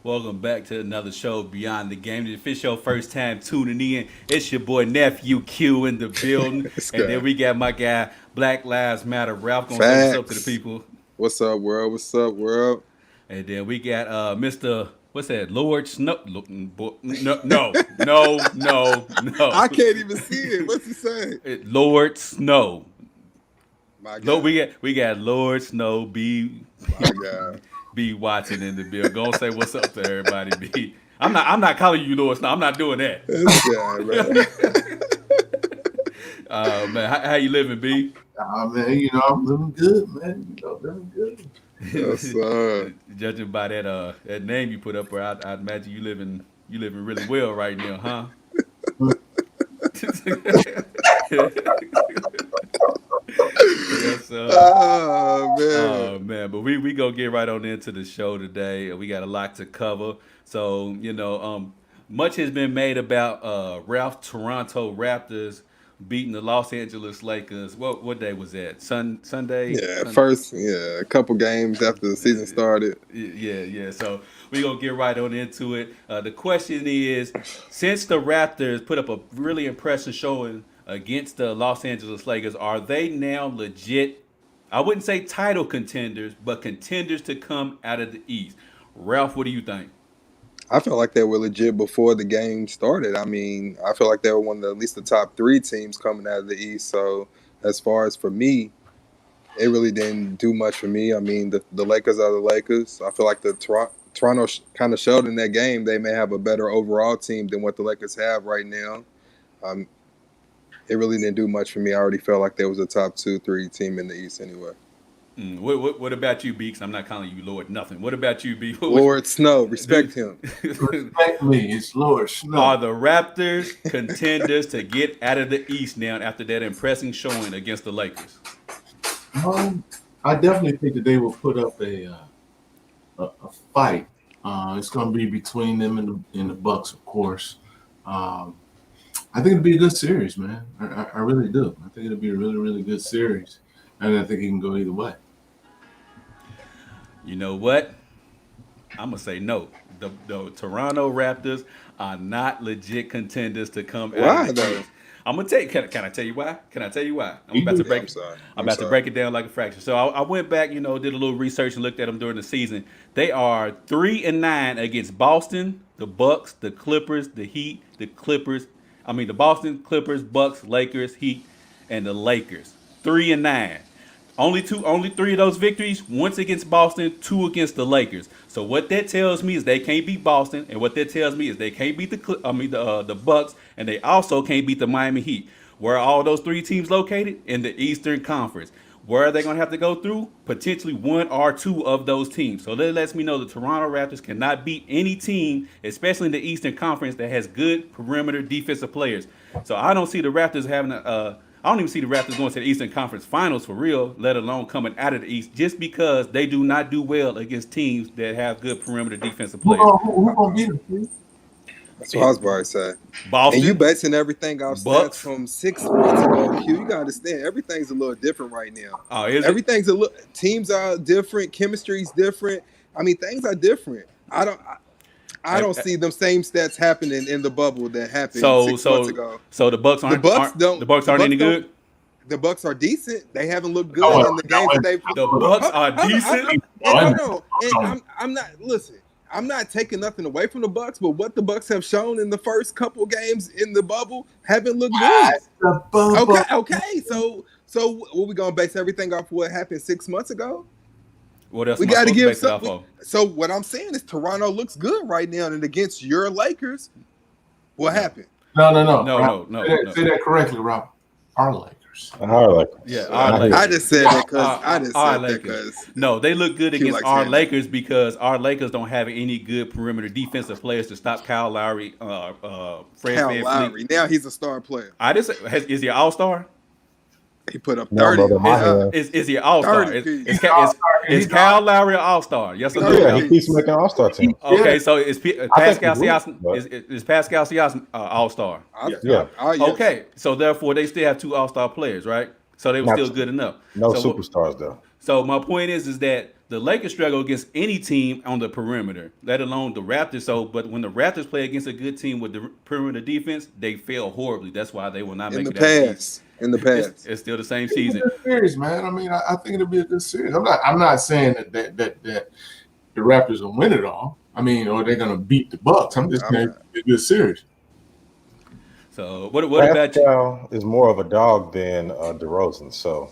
Welcome back to another show, Beyond the Game. If it's your first time tuning in, it's your boy Nephew Q in the building. This And then guy. we got my guy, Black Lives Matter. Ralph gonna say what's up to the Facts. people. What's up, world? What's up, world? And then we got Mr. What's that? Lord Snow. No. I can't even see it. What's he saying? Lord Snow. My Lord, God. we got Lord Snow My God. B Watson in the bill. Go say what's up to everybody. B. I'm not calling you Lord Snow. I'm not doing that. This guy, man. Man, how you living, B? Man, I'm living good, man. Living good. Yes, sir. Judging by that name you put up there, I'd imagine you living really well right now, huh? Yes, sir. Oh, man. Oh man, but we gonna get right on into the show today. We got a lot to cover. So much has been made about Ralph Toronto Raptors beating the Los Angeles Lakers. What day was that? Sunday. Yeah, first, a couple games after the season started. Yeah. So we're going to get right on into it. The question is, since the Raptors put up a really impressive showing against the Los Angeles Lakers, are they now legit, I wouldn't say title contenders, but contenders to come out of the East? Ralph, what do you think? I felt like they were legit before the game started. I mean, I feel like they were one of at least the top three teams coming out of the East. So as far as for me, it really didn't do much for me. I mean, the Lakers are the Lakers. I feel like the Toronto kind of showed in that game they may have a better overall team than what the Lakers have right now. Um, it really didn't do much for me. I already felt like there was a top 2, 3 team in the East anyway. What about you, B? Because I'm not calling you Lord nothing. What about you, B? Lord Snow, respect him. Respect me. It's Lord Snow. Are the Raptors contenders to get out of the East now after that impressive showing against the Lakers? I definitely think that they will put up a fight. It's going to be between them and the Bucks, of course. I think it'll be a good series, man. I really do. I think it'll be a really, really good series, and I think it can go either way. You know what? I'm gonna say no. The Toronto Raptors are not legit contenders to come out Why, of the though? East. I'm gonna tell you. Can I tell you why? Can I tell you why? I'm about to break. I'm sorry. I'm about to break it down like a fraction. So I went back, did a little research and looked at them during the season. They are 3-9 against Boston, the Bucks, the Clippers, the Heat, the Clippers. I mean the Boston Clippers, Bucks, Lakers, Heat, and the Lakers. 3-9. Only three of those victories. Once against Boston, two against the Lakers. So what that tells me is they can't beat Boston, and what that tells me is they can't beat the Bucks, and they also can't beat the Miami Heat. Where are all those three teams located? In the Eastern Conference. Where are they going to have to go through? Potentially one or two of those teams. So that lets me know the Toronto Raptors cannot beat any team, especially in the Eastern Conference, that has good perimeter defensive players. So I don't see the Raptors having I don't even see the Raptors going to the Eastern Conference Finals for real, let alone coming out of the East, just because they do not do well against teams that have good perimeter defensive players. Who gonna beat them? That's what I was about to say. Boston, And you basing everything off stats Bucks. from 6 months ago, Q. You gotta understand, everything's a little different right now. Oh, is it? Everything's a little. Teams are different. Chemistry's different. I mean, things are different. I don't see them same stats happening in the bubble that happened 6 months ago. So the Bucks aren't. The Bucks aren't any good. The Bucks are decent. They haven't looked good in the games that they've. The Bucks are decent. I'm not. Listen, I'm not taking nothing away from the Bucks, but what the Bucks have shown in the first couple games in the bubble haven't looked good. Okay. So what we gonna base everything off what happened 6 months ago? What else? We got to give something. So what I'm saying is Toronto looks good right now, and against your Lakers, what happened? No. Say that correctly, Rob. Our Lakers. Our Lakers. Yeah, our Lakers. I just said that because no, they look good against our Lakers because our Lakers don't have any good perimeter defensive players to stop Kyle Lowry, Fred Kyle Lowry. Now he's a star player. Is he an all-star? He put up 30. Is he an all-star? Is Kyle Lowry an all-star? Yes or no? Yeah, he keeps making all-star team. Okay, so is Pascal Siakam all-star? Yeah. Okay, so therefore they still have two all-star players, right? So they were still good enough. No superstars though. So my point is that the Lakers struggle against any team on the perimeter, let alone the Raptors. So, but when the Raptors play against a good team with the perimeter defense, they fail horribly. That's why they will not In make the it out of the East. past. In the past. It's still the same It's a season. good series, man. I mean, I think it'll be a good series. I'm not saying that the Raptors will win it all. I mean, or they're gonna beat the Bucks. I'm just saying it's a good series. So, what about you? Pascal is more of a dog than DeRozan, so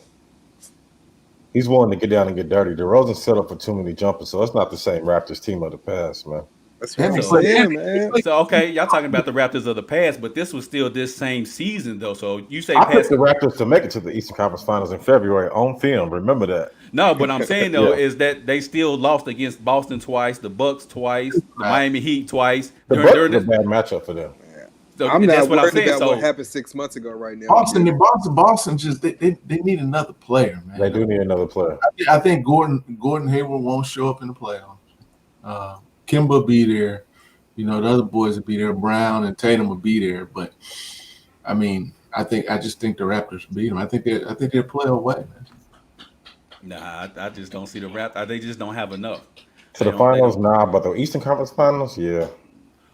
he's willing to get down and get dirty. DeRozan set up for too many jumpers, so it's not the same Raptors team of the past, man. That's what I'm So- saying, man. So, okay, y'all talking about the Raptors of the past, but this was still this same season, though. So, you say I picked past. the Raptors to make it to the Eastern Conference Finals in February on film. Remember that. No, but I'm saying, though, Yeah. is that they still lost against Boston twice, the Bucks twice, the Right. Miami Heat twice. The During Bucks is a this, bad matchup for them. so I'm that's not what I'm worried saying. about So, what happened 6 months ago right now. Boston just they need another player, man. They do need another player. I think Gordon Hayward won't show up in the playoffs. Kimba will be there. You know, the other boys will be there. Brown and Tatum will be there. But I mean, I just think the Raptors will beat them. I think they'll play away, man. nah, I just don't see the Raptors. They just don't have enough. To They the don't- they finals, don't- nah, but the Eastern Conference Finals, yeah.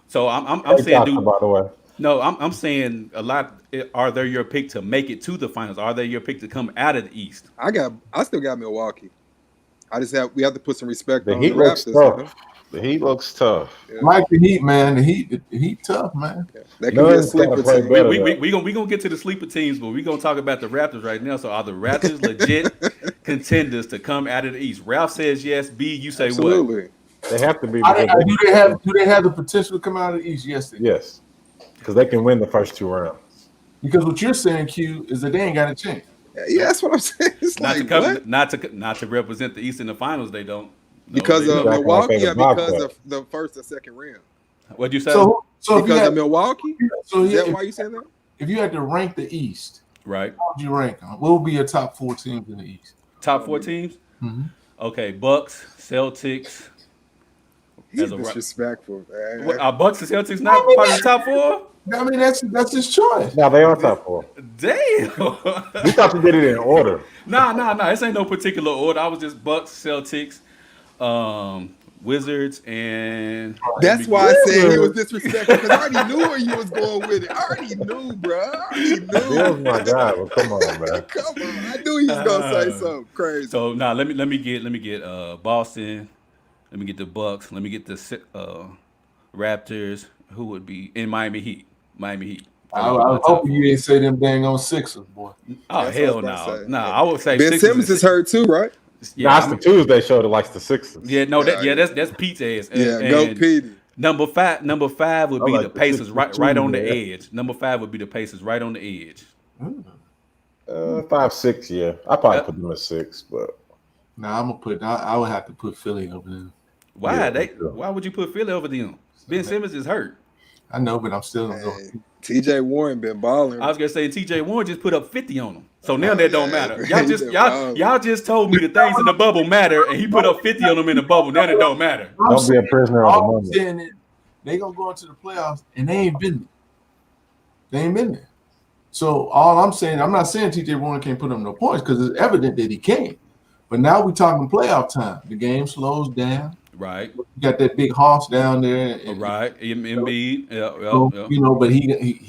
So I'm Hey, saying, Doctor, by the way. no, I'm saying a lot. Are they your pick to make it to the finals? Are they your pick to come out of the East? I still got Milwaukee. We have to put some respect The on Heat the looks Raptors. tough. You know? The Heat looks tough. Yeah. Like the Heat, man. The Heat tough, man. That could be a Nuggets sleeper gotta play team. better. We gonna get to the sleeper teams, but we gonna talk about the Raptors right now. So are the Raptors legit contenders to come out of the East? Ralph says yes. B, you say what? Absolutely. They have to be. Do they have the potential to come out of the East? Yes, they do. Yes, because they can win the first two rounds. Because what you're saying, Q, is that they ain't got a chance. Yeah, that's what I'm saying. It's Not like to come, what? not to represent the East in the finals. They don't. No, Because they of don't. Exactly. Milwaukee, Like or they because the of the first or second round? What'd you say? So if you Because had, of Milwaukee? so Is yeah, that why you saying that? if you had to rank the East, Right. how would you rank them? What would be your top 4 teams in the East? Top 4 teams. Mhm. Okay, Bucks, Celtics. He's As a- disrespectful, man. What, are Bucks and Celtics not part of the top 4? I mean, that's his choice. Now they are top four. Damn. We thought you did it in order. Nah. This ain't no particular order. I was just Bucks, Celtics, Wizards, and That's why I said he was disrespectful, because I already knew where you was going with it. I already knew, bro. I already Bill's knew. my guy, but come on, man. Come on. I knew he was gonna say something crazy. So now let me get Boston. Let me get the Bucks. Let me get the Raptors. Who would be in Miami Heat? Miami Heat. I was hoping you didn't say them dang on Sixers, boy. Oh That's hell what I was about to no, say. no. I would say Ben Sixers Simmons is hurt too, right? Yeah, That's the Tuesday show that likes the Sixers. yeah, no, Yeah, that's Pete's ass. Yeah, go Petey. Number five would I be like the the Pacers, Sixers right too, on the man. edge. Number 5 would be the Pacers, right on the edge. 5, 6, yeah. I probably put them at 6, but Nah, I would have to put Philly over there. Why Yeah, they? for sure. Why would you put Philly over them? Ben Simmons is hurt. I know, but I'm still gonna go. Hey, TJ Warren been balling. I was gonna say T.J. Warren just put up 50 on them, so now that don't yeah, matter. he's Y'all just been balling. y'all just told me the things in the bubble matter, and he put up 50 on them in the bubble. Now that don't matter. don't be a prisoner of the I'm moment. saying that they gonna go into the playoffs and they ain't been there. They ain't been there. So all I'm saying, I'm not saying TJ Warren can't put up no points because it's evident that he can. But now we talking playoff time. The game slows down. Right, You got that big hoss down there. And, right. Embiid. so, Yeah. you know, but he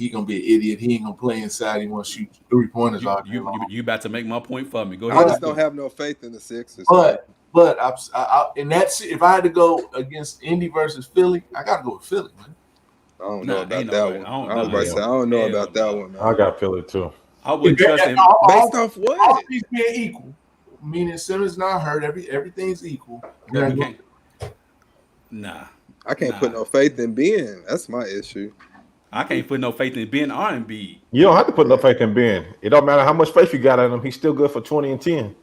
gonna be an idiot. He ain't gonna play inside. He want to shoot 3-pointers all day long. You about to make my point for me? Go I ahead. just don't have no faith in the Sixers. But and that's if I had to go against Indy versus Philly, I gotta go with Philly, man. I don't Nah, know about ain't that no one. way. I I don't was know. about to say, I don't know Hell about no. that one, man. I got Philly too. I wouldn't trust him. Based off All what? things being equal, meaning Simmons not hurt, everything's equal. Yeah, we can't- Nah, I can't Nah. put no faith in Ben. That's my issue. I can't put no faith in Ben or Embiid. You don't have to put no faith in Ben. It don't matter how much faith you got in him. He's still good for 20 and 10.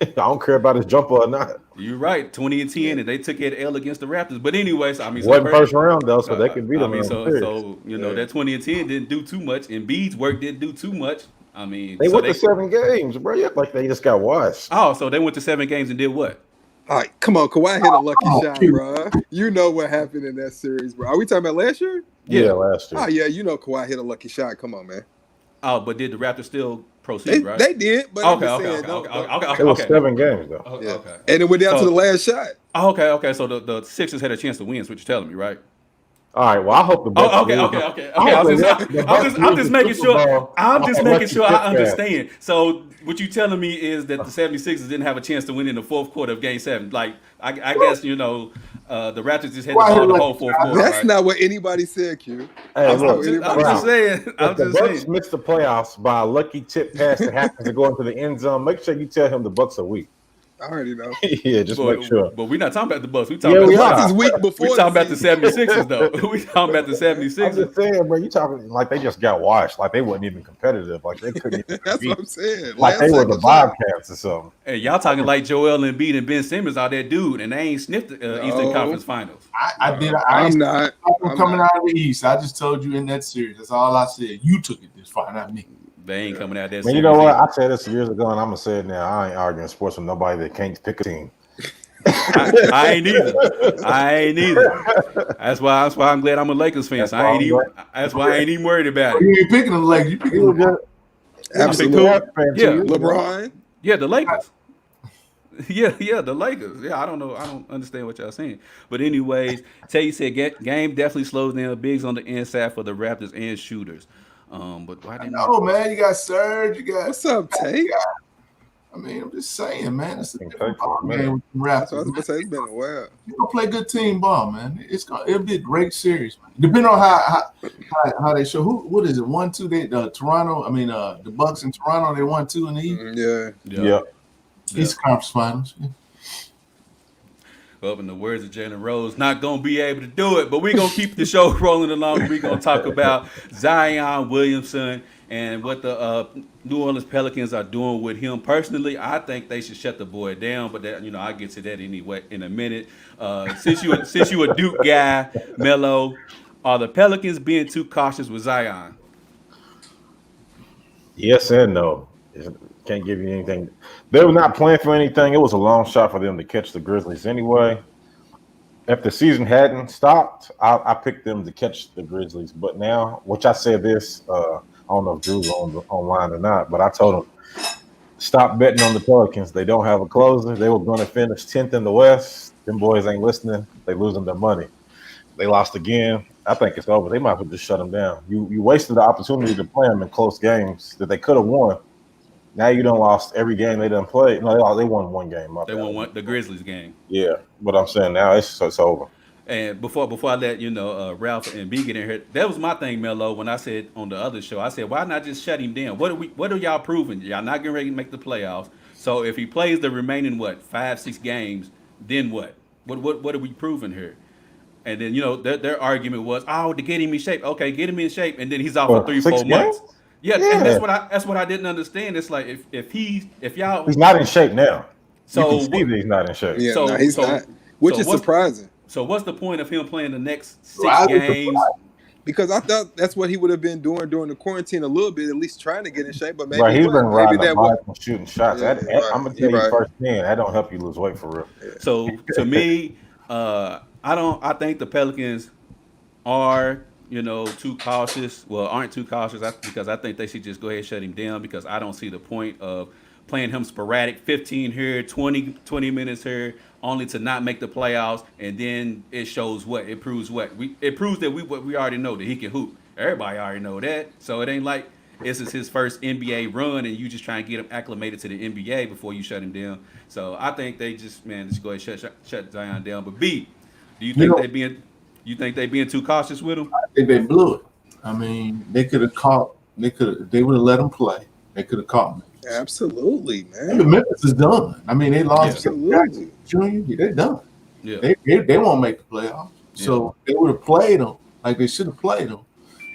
I don't care about his jumper or not. You're right, 20 and 10, and they took that L against the Raptors. But anyways, I mean, Wasn't first round though, so they can beat I him. mean, in so the series. you know Yeah. that 20 and 10 didn't do too much, and Embiid's work didn't do too much. I mean, They so went to 7 games, bro. You act like they just got washed. Oh, so they went to 7 games and did what? All right, come on, Kawhi hit a lucky Oh, shot, cute. bro. You know what happened in that series, bro. Are we talking about last year? Yeah, last year. Oh yeah, you know Kawhi hit a lucky shot. Come on, man. Oh, but did the Raptors still proceed, right? They did, but I'm Okay, just okay, saying, okay, don't- okay, don't- okay, It was okay. 7 games though. Okay, yeah. okay. And it went down to So- the last shot. Okay. So the Sixers had a chance to win. Is what you're telling me, right? All right. Well, I hope the Bucks. Oh, okay. lose. I hope was the Bucks I'm lose just the making Super sure. Bowl I'm off just a making lucky sure I tip pass. understand. So what you telling me is that the 76ers didn't have a chance to win in the fourth quarter of Game 7. Like I guess the Raptors just had the Why ball the lucky whole fourth shot? quarter. That's Right? not what anybody said, Q. Hey, That's not look, what I'm anybody just said. saying. I'm if the just Bucks saying. miss the playoffs by a lucky tip pass that happens to go into the end zone, make sure you tell him the Bucks are weak. I already know. Yeah, just make sure. But we're not talking about the Bucks. We talking Yeah, about we the are. Bucks is week we before talking about the season. 76ers though. We talking about the I'm 76ers. just saying, bro. You talking like they just got washed, like they wasn't even competitive, like they couldn't even That's compete. what I'm saying. Like Last they were the second shot. Bobcats or something. Hey, y'all talking like Joel Embiid and Ben Simmons are that dude, and they ain't sniffed the Eastern No. Conference Finals. I did. I I'm ain't not. I'm coming out of the East. I just told you in that series. That's all I said. You took it this far, not me. They ain't coming out that. Man, you know what? I said this years ago, and I'm gonna say it now. I ain't arguing sports with nobody that can't pick a team. I ain't either. That's why I'm glad I'm a Lakers fan. That's So why that's why I ain't even worried about You it. ain't picking the Lakers. You picking You were the just Absolutely. Yeah. LeBron. Yeah, the Lakers. Yeah, the Lakers. Yeah, I don't know. I don't understand what y'all saying. But anyways, Tay said game definitely slows down. Bigs on the inside for the Raptors and shooters. But why didn't No, man. You got Serge. You got. What's up, Tate? I mean, I'm just saying, man. It's a Think different so, ball man. game with the That's what I Raptors. was gonna say. It's been a while. You gonna play good team ball, man. It'll be a great series, man. Depending on how they show. What is it? 1-2. They Toronto. I mean, the Bucks in Toronto. They 1-2 in the East. Yeah. Yep. East Conference Finals. Yeah. Well, in the words of Jalen Rose, not going to be able to do it, but we're going to keep the show rolling along. We're going to talk about Zion Williamson and what the New Orleans Pelicans are doing with him. Personally, I think they should shut the boy down, but that, I'll get to that anyway in a minute. Since you a Duke guy, Melo, are the Pelicans being too cautious with Zion? Yes and no. Can't give you anything. They were not playing for anything. It was a long shot for them to catch the Grizzlies anyway. If the season hadn't stopped, I picked them to catch the Grizzlies. But now, which I said this, I don't know if Drew's online or not, but I told him, stop betting on the Pelicans. They don't have a closer. They were going to finish 10th in the West. Them boys ain't listening. They losing their money. They lost again. I think it's over. They might as well just shut them down. You wasted the opportunity to play them in close games that they could have won. Now you done lost every game they done played. No, they won one game. They won the Grizzlies game. Yeah, but I'm saying now it's over. And before I let Ralph and B get in here, that was my thing, Melo. When I said on the other show, I said, why not just shut him down? What are y'all proving? Y'all not getting ready to make the playoffs. So if he plays the remaining 5-6 games, then what? What are we proving here? And then their argument was, to get him in shape. Okay, get him in shape, and then he's out for 3-4 months. Yeah, and that's what I didn't understand. It's like if y'all he's not in shape now. So you can see that he's not in shape. Yeah, So- no, he's so- not. Which so is what's- surprising. So what's the point of him playing the next 6 Well, I was games? Because I thought that's what he would have been doing during the quarantine a little bit, at least trying to get in shape. But maybe Right, he's been riding maybe a that bike was. and shooting shots. Yeah, I'm gonna right. tell you Right. firsthand, that don't help you lose weight for real. So to me, I think the Pelicans are too cautious. Well, aren't too cautious because I think they should just go ahead and shut him down because I don't see the point of playing him sporadic, 15 here, 20 minutes here, only to not make the playoffs, and then it shows what it proves. It proves that we already know that he can hoop. Everybody already know that, so it ain't like this is his first NBA run, and you just trying to get him acclimated to the NBA before you shut him down. So I think they just go ahead and shut Zion down. But B, do you think they being too cautious with him? I think they blew it. I mean, they could have caught. They would have let him play. They could have caught him. Absolutely, The man. Memphis is done. I mean, they lost to Absolutely. Jackson Jr. They're done. Yeah. They won't make the playoffs. So they would have played them like they should have played them.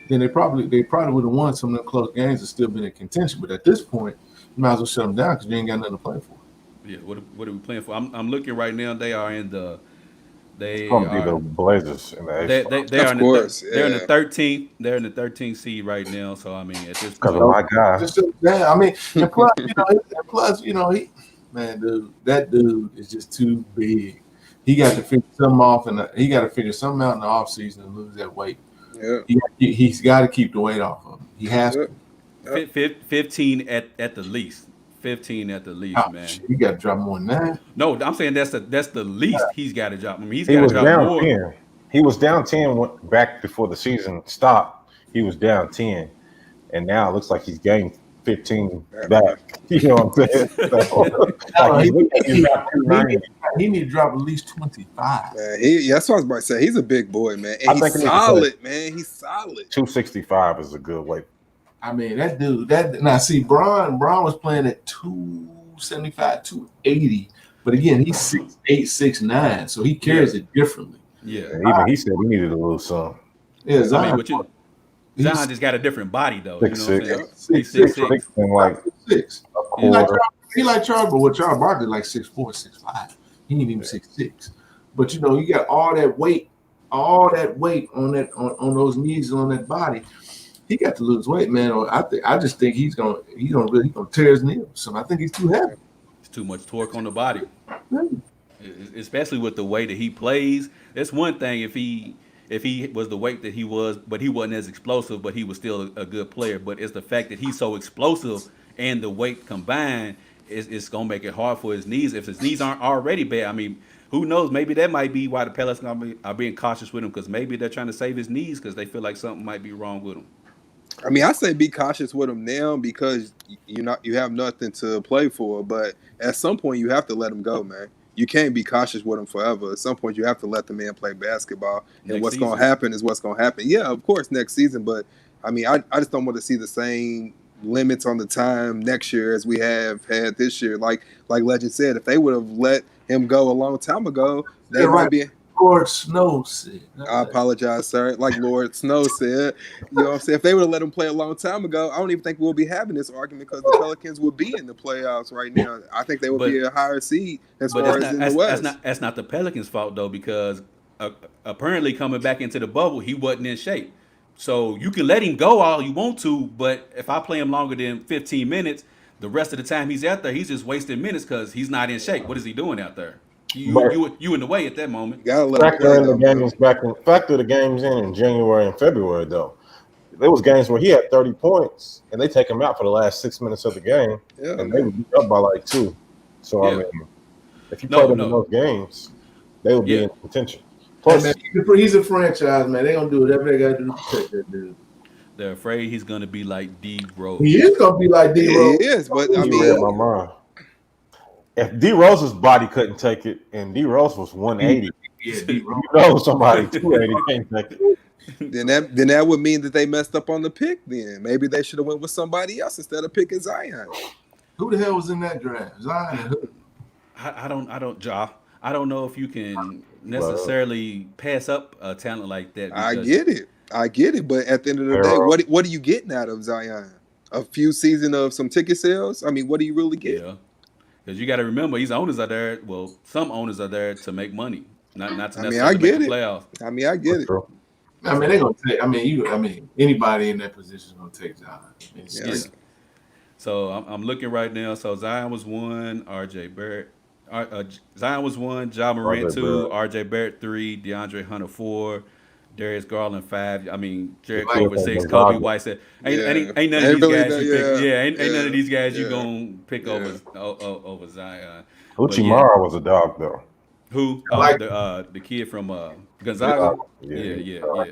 Then they probably would have won some of them close games and still been in contention. But at this point, you might as well shut them down because you ain't got nothing to play for. Yeah. What are we playing for? I'm looking right now. They are in the. They It's gonna be are. the Blazers in the They, East. they, they are Of in course, the, they're in the yeah. 13th. They're in the 13th seed right now. So I mean, at this Because point, of my guy. Just shut them down. I mean, and plus, dude, that dude is just too big. He got to figure something off, and he got to figure something out in the offseason and lose that weight. Yeah. He's got to keep the weight off of him. He has to. 15 at the least. 15 at the least, Oh, man. shit, you got to drop more than that. No, I'm saying that's the least he's got to drop. I mean, he's He got to was drop down more. 10. He was down 10 back before the season stopped. He was down 10, and now it looks like he's gained 15 back. You know what I'm saying? So, He need to drop at least 25. Man, that's what I was about to say. He's a big boy, man. And he's solid, man. He's solid. 265 is a good weight. I mean, that dude, now see, Braun was playing at 275, 280. But again, he's 6'8", 6'9", so he carries it differently. Yeah. Even he said he needed to lose some. Yeah, I Zion, mean, Zion just got a different body, though. 6'6". You know what I'm saying? He's 6'6". And like 6'6". a quarter. He like Charles, but Charles Barkley like 6'4", 6'5". He ain't even 6'6". But you know, you got all that weight on that on those knees and on that body. He got to lose weight, man. Or I just think he's gonna tear his knee. So I think he's too heavy. It's too much torque on the body, especially with the way that he plays. It's one thing if he was the weight that he was, but he wasn't as explosive, but he was still a good player. But it's the fact that he's so explosive and the weight combined, it's gonna make it hard for his knees. If his knees aren't already bad, I mean, who knows? Maybe that might be why the Pelicans are being cautious with him, because maybe they're trying to save his knees because they feel like something might be wrong with him. I mean, I say be cautious with him now because you have nothing to play for. But at some point, you have to let him go, man. You can't be cautious with him forever. At some point, you have to let the man play basketball. And what's going to happen is what's going to happen. Yeah, of course, next season. But, I mean, I just don't want to see the same limits on the time next year as we have had this year. Like Legend said, if they would have let him go a long time ago, they might be – Lord Snow said. I apologize, sir. Like Lord Snow said, you know what I'm saying? If they would have let him play a long time ago, I don't even think we'll be having this argument because the Pelicans would be in the playoffs right now. I think they would be a higher seed as far as in the West. That's not the Pelicans' fault, though, because apparently coming back into the bubble, he wasn't in shape. So you can let him go all you want to, but if I play him longer than 15 minutes, the rest of the time he's out there, he's just wasting minutes because he's not in shape. What is he doing out there? You in the way at that moment. Factor the games in January and February, though. There was games where he had 30 points, and they take him out for the last 6 minutes of the game, and they would be up by like 2. So, I mean, if you play them in those games, they would be in contention. Plus, man, he's a franchise, man. They're going to do whatever they got to do to protect that dude. They're afraid he's going to be like D Rose. He is going to be like D Rose. He is, but I mean, if D Rose's body couldn't take it, and D Rose was 180, you know somebody 280 can't take it. Then that would mean that they messed up on the pick. Then maybe they should have went with somebody else instead of picking Zion. Who the hell was in that draft? Zion. I don't know if you can necessarily pass up a talent like that. I get it, but at the end of the day, what are you getting out of Zion? A few seasons of some ticket sales? I mean, what do you really get? Yeah. Because you got to remember, these owners are there. Well, some owners are there to make money, not to necessarily make the playoffs. I mean, I get it. I mean, they're gonna take. I mean, anybody in that position is gonna take Zion. So I'm looking right now. So Zion was 1, RJ Barrett. Zion was 1, Ja Morant 2, RJ Barrett 3, DeAndre Hunter 4, Darius Garland 5. I mean, Jared Cooper 6, Kobe White 7. Ain't none of these guys you pick. Ain't none of these guys you gonna pick over Zion. Uchimara was a dog though. Who? The kid from Gonzaga. Yeah.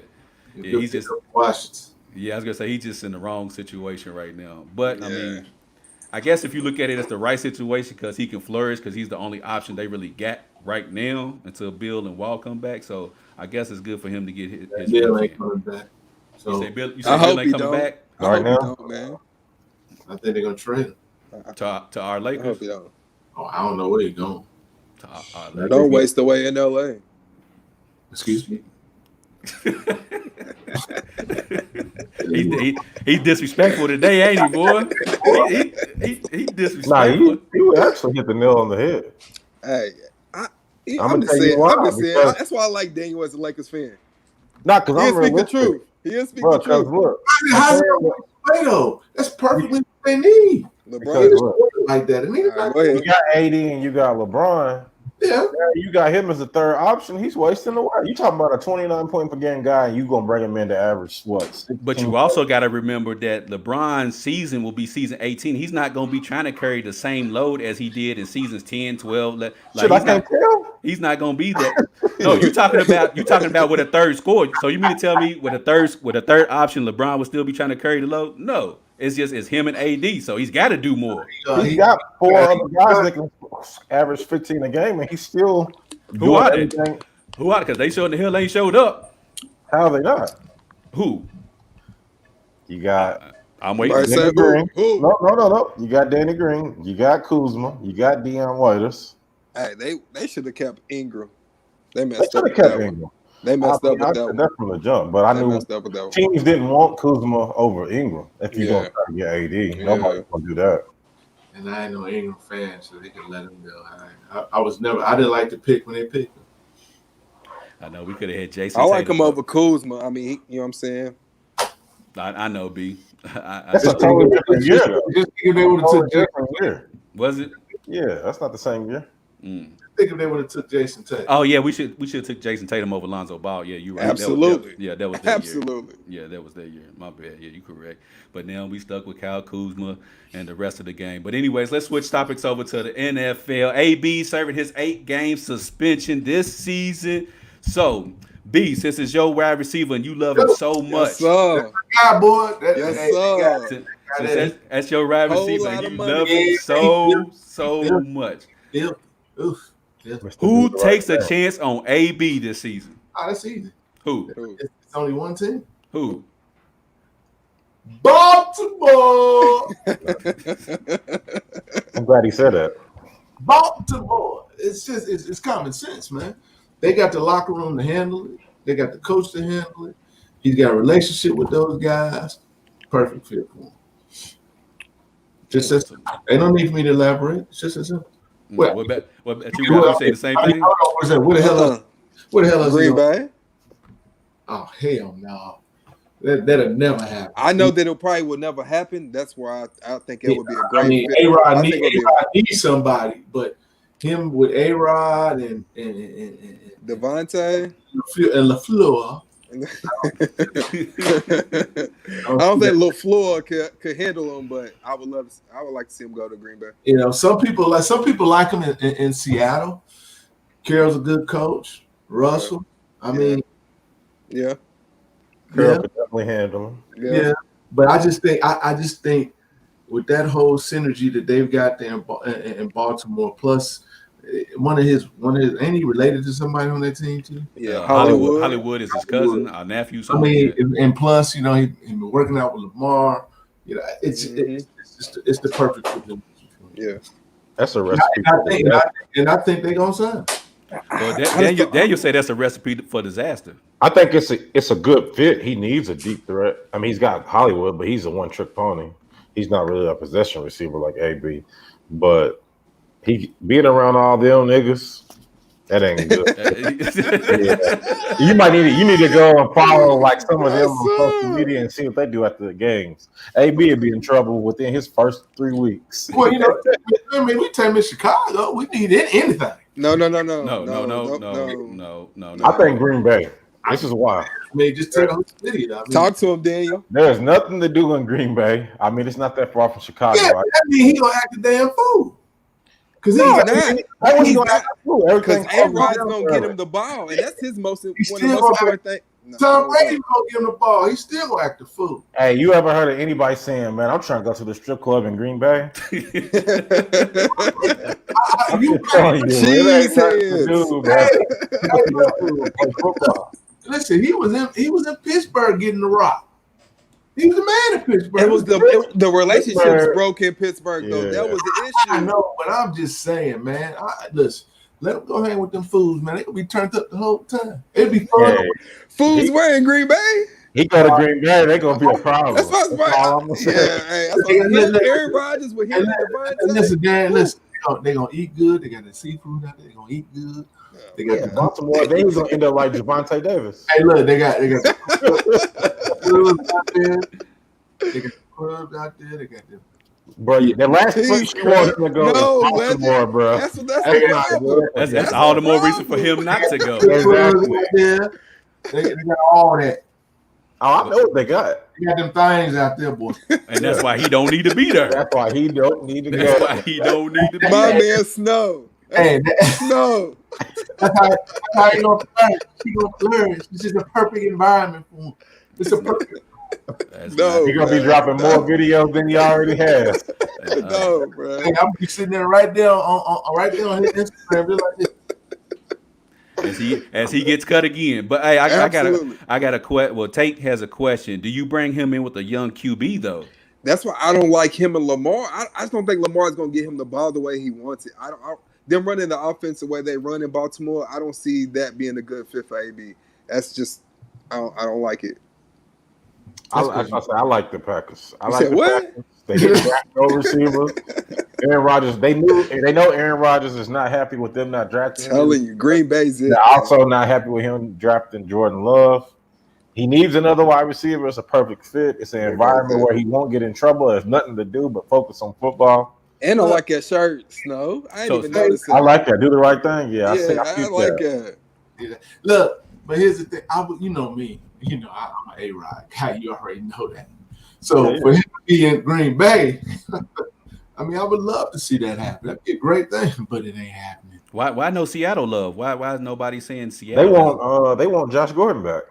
He's just Washington. Yeah, I was gonna say he's just in the wrong situation right now. But I mean, I guess if you look at it as the right situation, because he can flourish, because he's the only option they really got right now until Bill and Wall come back. So I guess it's good for him to get his Bill ain't coming back. So you say Bill ain't coming back right now, man. I think they're gonna trade him to our Lakers. I hope he don't. Oh, I don't know where he's going. Don't waste away in LA. Excuse me. He's disrespectful today, ain't he, boy? He disrespectful. He would actually hit the nail on the head. Hey, I'm just saying. That's why I like Daniel as a Lakers fan. Not because I'm speak the truth. He'll speak the truth. Look, how's it That's perfectly what they need. LeBron like that. You got AD and you got LeBron. Yeah. You got him as a third option. He's wasting away. You talking about a 29 point per game guy, and you gonna bring him in to average what? 16? But you also got to remember that LeBron's season will be season 18. He's not going to be trying to carry the same load as he did in seasons 10, 12. Like Shit, I can't tell. he's not going to be that. No, you're talking about with a third score. So you mean to tell me with a third option, LeBron would still be trying to carry the load? No, it's him and AD. So he's got to do more. He's got four other guys that can average 15 a game, and he's still Who are they? everything. Who are? Because they showed the hell ain't showed up. How are they not? Who? You got I'm waiting. Right, Danny so Green. who? No. You got Danny Green. You got Kuzma. You got Deion Waiters. Hey, they should have kept Ingram. They They messed should up have with kept that one. Ingram. They messed up with that said one. that from the jump, but I They knew messed up with that one. teams didn't want Kuzma over Ingram if you're Yeah. going to try to get AD. Yeah. Nobody's going to do that. And I ain't no Ingram fan, so they could let him go. I didn't like to pick when they picked him. I know we could have had Jason. I like Tatum him up. over Kuzma. I mean, you know what I'm saying? I know, B. That's a totally different year, though. Just think if they would have Totally took Jason. different year. Was it? Yeah, that's not the same year. Think if they would have took Jason Tatum. Oh yeah, we should have took Jason Tatum over Lonzo Ball. Yeah, you're right. Absolutely. That was that Absolutely. year. Yeah, that was that year. My bad. Yeah, you're correct. But now we stuck with Kyle Kuzma and the rest of the game. But anyways, let's switch topics over to the NFL. AB serving his 8-game suspension this season. So, B, since it's your wide receiver and you love him so much, Yes, sir. Guy, boy. Yes, sir. since that's your wide Whole receiver lot and of you money. love him so much. Oof. Who takes a chance on AB this season? That's easy. Who? It's only one team. Who? Baltimore. I'm glad he said that. Baltimore. It's common sense, man. They got the locker room to handle it. They got the coach to handle it. He's got a relationship with those guys. Perfect fit for him. Just as they don't need for me to elaborate. It's just as simple. What about you say the same thing? Where the hell is Green Bay? Oh hell no. That'll never happen. I know that it probably will never happen. That's why I think it would be a great fit. A-Rod I think it would be needs somebody, but him with A-Rod and Devontae. and LaFleur. I don't think LaFleur could handle him, but I would like to see him go to Green Bay. You know, some people like him in Seattle. Carroll's a good coach. Russell. I mean, Yeah. Carroll could definitely handle him. yeah. But I just think with that whole synergy that they've got there in Baltimore, plus one of his ain't he related to somebody on that team too? Yeah, Hollywood is his cousin, our nephew. I mean, and plus, you know, he been working out with Lamar. You know, it's the perfect fit. Yeah. That's a recipe. And I think they're gonna sign. Well, Daniel say that's a recipe for disaster. I think it's a good fit. He needs a deep threat. I mean, he's got Hollywood, but he's a one-trick pony. He's not really a possession receiver like AB. But he being around all them niggas, that ain't good. Yeah. You need to go and follow like some of them on social media and see what they do after the games. AB would be in trouble within his first 3 weeks. Well, you know, I mean, we take Chicago. We need anything. No. No. I think Green Bay. This is why. I mean, just take the city. I mean, Talk to him, Daniel. There's nothing to do in Green Bay. I mean, it's not that far from Chicago. yeah, Right? I mean, he gonna act a damn fool. Because Because A-Rod's gonna get him the ball, and that's his one of the most important things. Tom Brady gonna give him the ball. He's still gonna act a fool. Hey, you ever heard of anybody saying, "Man, I'm trying to go to the strip club in Green Bay"? Listen, he was in Pittsburgh getting the rock. He was the man in Pittsburgh. It was the relationships broke in Pittsburgh, though. Yeah. That was the I issue. know, but I'm just saying, man. Listen, let them go hang with them fools, man. They could be turned up the whole time. It'd be fun. Hey, Fools were in Green Bay. he go to Green Bay, they gonna be a problem. That's what's all I'm right. gonna say. Aaron Rodgers with him and Devontae. Listen, Dan, listen. They gonna eat good. They got the seafood out there. They gonna eat good. They got the Baltimore. They was gonna end up like Javonte Davis. Hey, look, they got the clubs out there. They got the clubs out there. They got Bro, the last place you want him to go is Baltimore, bro. That's the not problem. good. That's all the more reason for him not to go. Exactly. They got all that. Oh, I know what they got. They got them things out there, boy. And that's why he don't need to be there. That's why he don't need to go. That's why he don't need to be My there. man Snow. Hey, Snow. that's how you gonna flourish. He gonna flourish. This is a perfect environment for him. It's a perfect. No, He's gonna be dropping more videos than he already has. No, bro. Hey, I'm be sitting there right there on his Instagram, just like this. As he gets cut again. But hey, I Absolutely. got a question. Well, Tate has a question. Do you bring him in with a young QB though? That's why I don't like him and Lamar. I just don't think Lamar is gonna get him the ball the way he wants it. Them running the offense the way they run in Baltimore, I don't see that being a good fit for AB. That's just I don't like it. I like the Packers. I You like said the what? Packers. They didn't draft no receiver. Aaron Rodgers. They know Aaron Rodgers is not happy with them not drafting him. Telling you, Green Bay's it. They're also not happy with him drafting Jordan Love. He needs another wide receiver. It's a perfect fit. It's an environment where he won't get in trouble. There's nothing to do but focus on football. And I like that shirt, Snow. I ain't even noticed I that. like that. Do the right thing. Yeah, I like that. Yeah. Look, but here's the thing. You know me. You know I'm an A-Rod guy. You already know that. So for him to be in Green Bay, I mean, I would love to see that happen. That'd be a great thing, but it ain't happening. Why no Seattle love? Why is nobody saying Seattle? They want Josh Gordon back.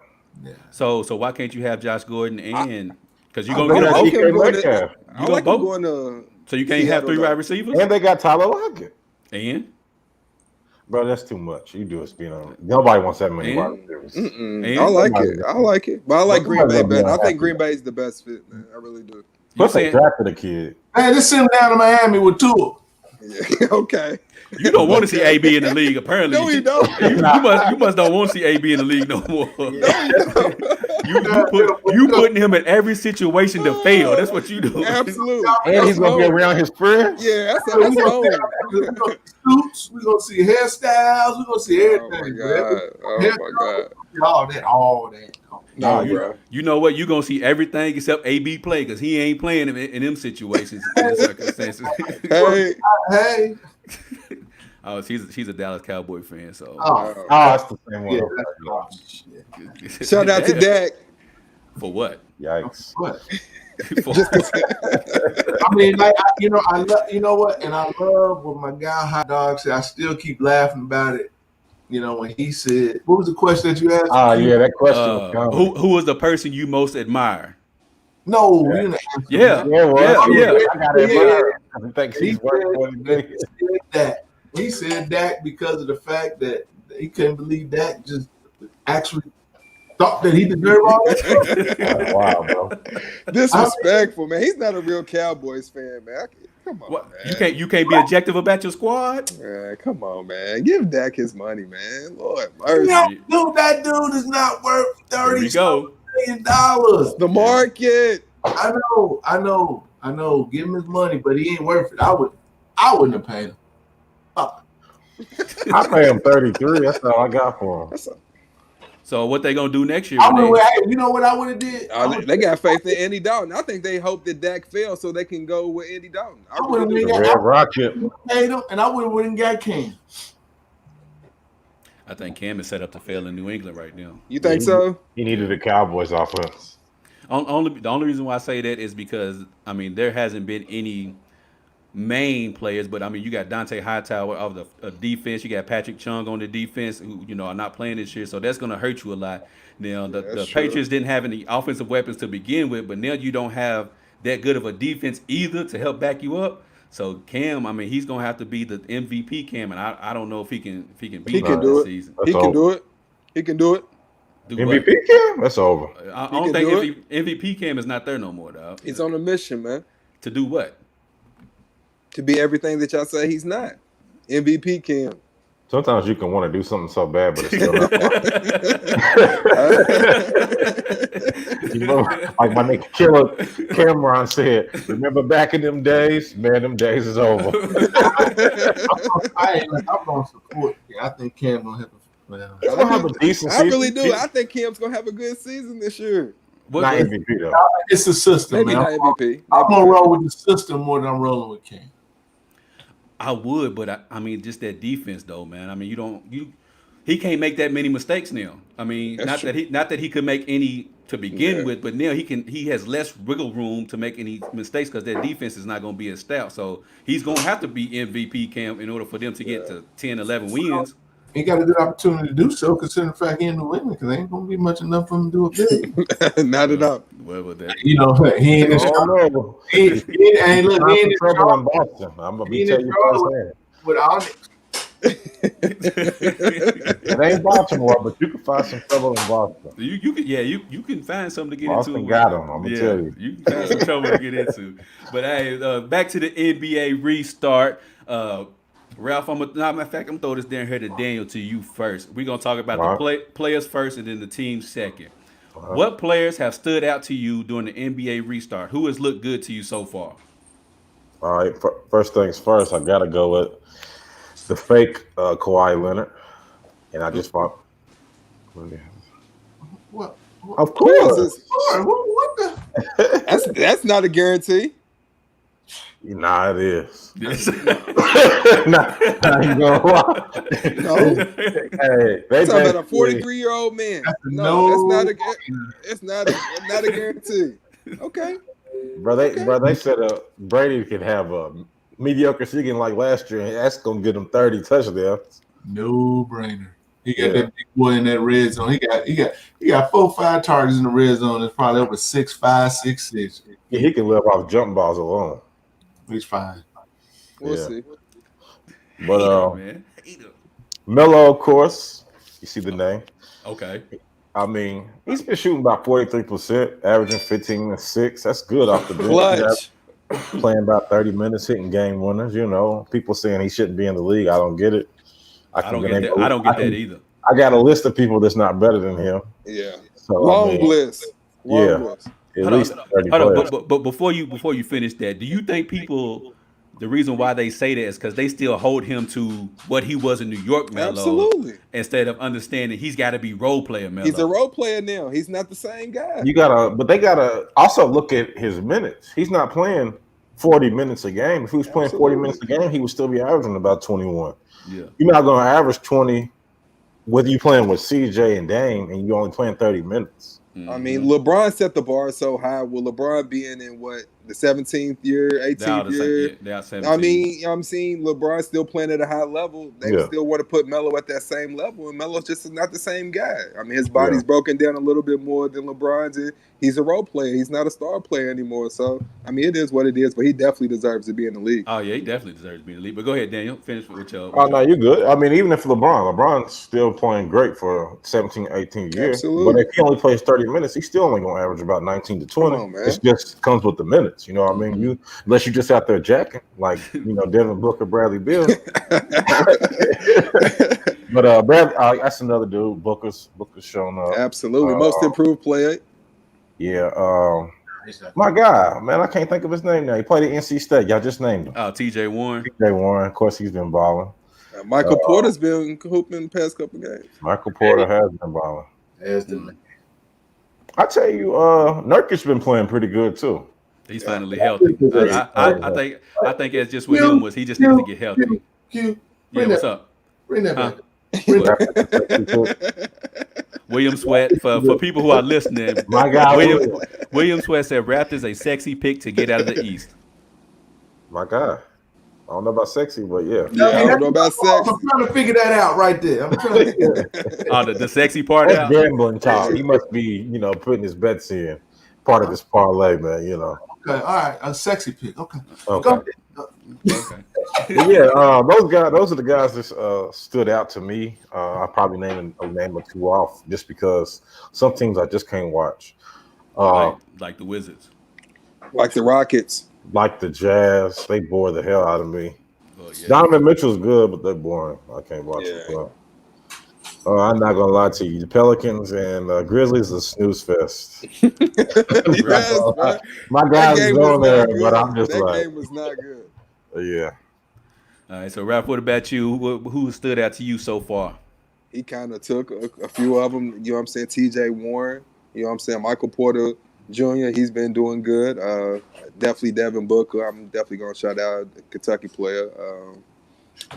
Yeah. So why can't you have Josh Gordon and because you're I gonna like get him both? going to So you can't have three wide receivers? And they got Tyler Lockett. And Bro, that's too much. You do a spin on it. Nobody wants that many wide receivers. I like it. But I like Green Bay better. I think Green Bay is the best fit, man. I really do. Plus they drafted a kid. Hey, let's send him down to Miami with Tua. Yeah, okay. You don't want to see AB in the league, apparently. No, you don't. You must don't want to see AB in the league no more. You putting him in every situation to fail. That's what you do. Absolutely. And he's gonna be around his friends. Yeah, that's wrong. We're gonna see suits. We're gonna see hairstyles. We're gonna see everything. Oh my god. All that. No, bro. You know what? You're going to see everything except AB play because he ain't playing in them situations, in them circumstances. Hey. Oh, she's a Dallas Cowboy fan, so. That's the same one. Yeah, shout out to Dak. For what? Yikes. What? For, I mean, like I love. You know what? And I love what my guy Hot Dog said. I still keep laughing about it. You know, when he said, what was the question that you asked? Yeah, that question. who was the person you most admire? No, Yeah. you didn't ask Yeah. that. I got to admire. I think he's working He said Dak because of the fact that he couldn't believe Dak just actually thought that he deserved all that. Wow, bro. Disrespectful, man. He's not a real Cowboys fan, man. Come on, man. You can't be objective about your squad? Come on, man. Give Dak his money, man. Lord mercy. That dude is not worth $30 million. The market. I know. Give him his money, but he ain't worth it. I wouldn't have paid him. I pay him 33. That's all I got for him. So what they gonna do next year? You know what I would have did? They got faith in Andy Dalton. I think they hope that Dak fails so they can go with Andy Dalton. I would have Red Rocket. paid him, and I would have got Cam. I think Cam is set up to fail in New England right now. You think so? He needed the Cowboys offense. The only reason why I say that is because there hasn't been any main players, but you got Dante Hightower of the defense. You got Patrick Chung on the defense, who are not playing this year, so that's going to hurt you a lot. Now the Patriots didn't have any offensive weapons to begin with, but now you don't have that good of a defense either to help back you up. So Cam, he's going to have to be the MVP Cam, and I don't know if he can beat him this season. He can do it. He can do it. MVP Cam? That's over. I don't think MVP Cam is not there no more, dog. He's on a mission, man. To do what? To be everything that y'all say he's not. MVP Cam. Sometimes you can want to do something so bad, but it's still not. Like my nigga Killer Cameron said, remember back in them days? Man, them days is over. I'm going to support. I think Cam going to have a decent season. I really do. I think Cam's going to have a good season this year. Not MVP though. It's the system, Maybe man. not MVP. I'm Maybe gonna not. roll with the system more than I'm rolling with Cam. I would, but I mean, just that defense, though, man. I mean, he can't make that many mistakes now. I mean, That's true. not that he could make any to begin Yeah. with, but now he has less wiggle room to make any mistakes because that defense is not going to be as stout. So he's going to have to be MVP Cam in order for them to get to 10, 11 wins. He got a good opportunity to do so, considering the fact he in New England, because ain't gonna be much enough for him to do it big. Not at all. Well, with that, You know, he ain't in Charlotte. Oh, He ain't look, he ain't in trouble in Charlotte. Boston. I'm gonna He be ain't telling in you Charlotte firsthand. with all It ain't Baltimore, but you can find some trouble in Boston. you can find something to get Boston into. got him. I'm gonna tell you. You can find some trouble to get into. But hey, back to the NBA restart. Ralph, matter of fact, I'm gonna throw this down here to Daniel to you first. We're gonna talk about the players first and then the team second. What players have stood out to you during the NBA restart? Who has looked good to you so far? All right. First things first, I gotta go with the fake Kawhi Leonard, and I just thought, what? of course, What the? That's not a guarantee. nah, it is. Yes. Nah, I ain't gonna lie. No. Hey, they Talking about a basically- 43-year-old man. No. That's not a guarantee. Okay. Bro, they said Brady could have a mediocre season like last year, and that's gonna get him 30 touchdowns. No brainer. He got that big boy in that red zone. He got 4-5 targets in the red zone. It's probably over 6'5", 6'6". Yeah, he can live off jump balls alone. He's fine. We'll see. But man. Melo, of course, you see the name. Okay. I mean, he's been shooting about 43%, averaging 15 and 6. That's good off the bench. Clutch. Playing about 30 minutes, hitting game winners. You know, people saying he shouldn't be in the league. I don't get it. I don't get that. I don't get that either. I got a list of people that's not better than him. Yeah. So, Long list. Yeah. List. At least 30 Hold players. on, but before you finish that, do you think people, the reason why they say that is because they still hold him to what he was in New York, Melo, Absolutely. instead of understanding he's got to be role player, Melo. He's a role player now. He's not the same guy. But they gotta also look at his minutes. He's not playing 40 minutes a game. If he was playing 40 minutes a game, he would still be averaging about 21. Yeah. You're not gonna average 20 whether you're playing with CJ and Dame and you're only playing 30 minutes. I mean, LeBron set the bar so high. Will LeBron being in the 17th year, 18th year? They are 17. I mean, I'm seeing LeBron still playing at a high level. They still want to put Melo at that same level, and Melo's just not the same guy. I mean, his body's broken down a little bit more than LeBron's, and he's a role player. He's not a star player anymore. So, I mean, it is what it is, but he definitely deserves to be in the league. Oh, yeah, he definitely deserves to be in the league. But go ahead, Daniel. Finish with your. Oh, no, you're good. I mean, even if LeBron's still playing great for 17, 18 years. Absolutely. But if he only plays 30 minutes, he's still only going to average about 19 to 20. Come on, man. It just comes with the minutes. You know what I mean? Unless you're just out there jacking, like, Devin Booker, Bradley Beal. But that's another dude. Booker's showing up. Absolutely. Most improved player. Yeah. My guy, man, I can't think of his name now. He played at NC State. Y'all just named him. Oh, TJ Warren. TJ Warren. Of course, he's been balling. Michael Porter's been hooping the past couple games. Michael Porter has been balling. As the man. I tell you, Nurkic's been playing pretty good too. He's finally healthy. I think it's just with him was he just needed to get healthy. Yeah, what's up? Bring that back. William Sweat, for people who are listening, My guy, William Sweat said Raptors a sexy pick to get out of the East. My guy. I don't know about sexy, but yeah. I don't know about sex. I'm trying to figure that out right there. I'm trying to figure that out. Oh, the sexy part That's out. gambling talk. He must be, putting his bets in. Part of his parlay, man, Okay, all right. A sexy pick. Okay. Okay. Go ahead. Okay. But yeah, those are the guys that stood out to me. I probably name a name or two off just because some teams I just can't watch. Like the Wizards. Like the Rockets. Like the Jazz, they bore the hell out of me. Oh, yeah. Donovan Mitchell's good, but they're boring. I can't watch it. Well. I'm not gonna lie to you. The Pelicans and Grizzlies are snooze fest. Yes, man. My guys That game going was there, not but good. I'm just that like, game was not good. Yeah. All right, so Ralph, what about you? Who stood out to you so far? He kind of took a few of them. You know what I'm saying? TJ Warren. You know what I'm saying? Michael Porter Jr., he's been doing good. Definitely Devin Booker. I'm definitely going to shout out the Kentucky player.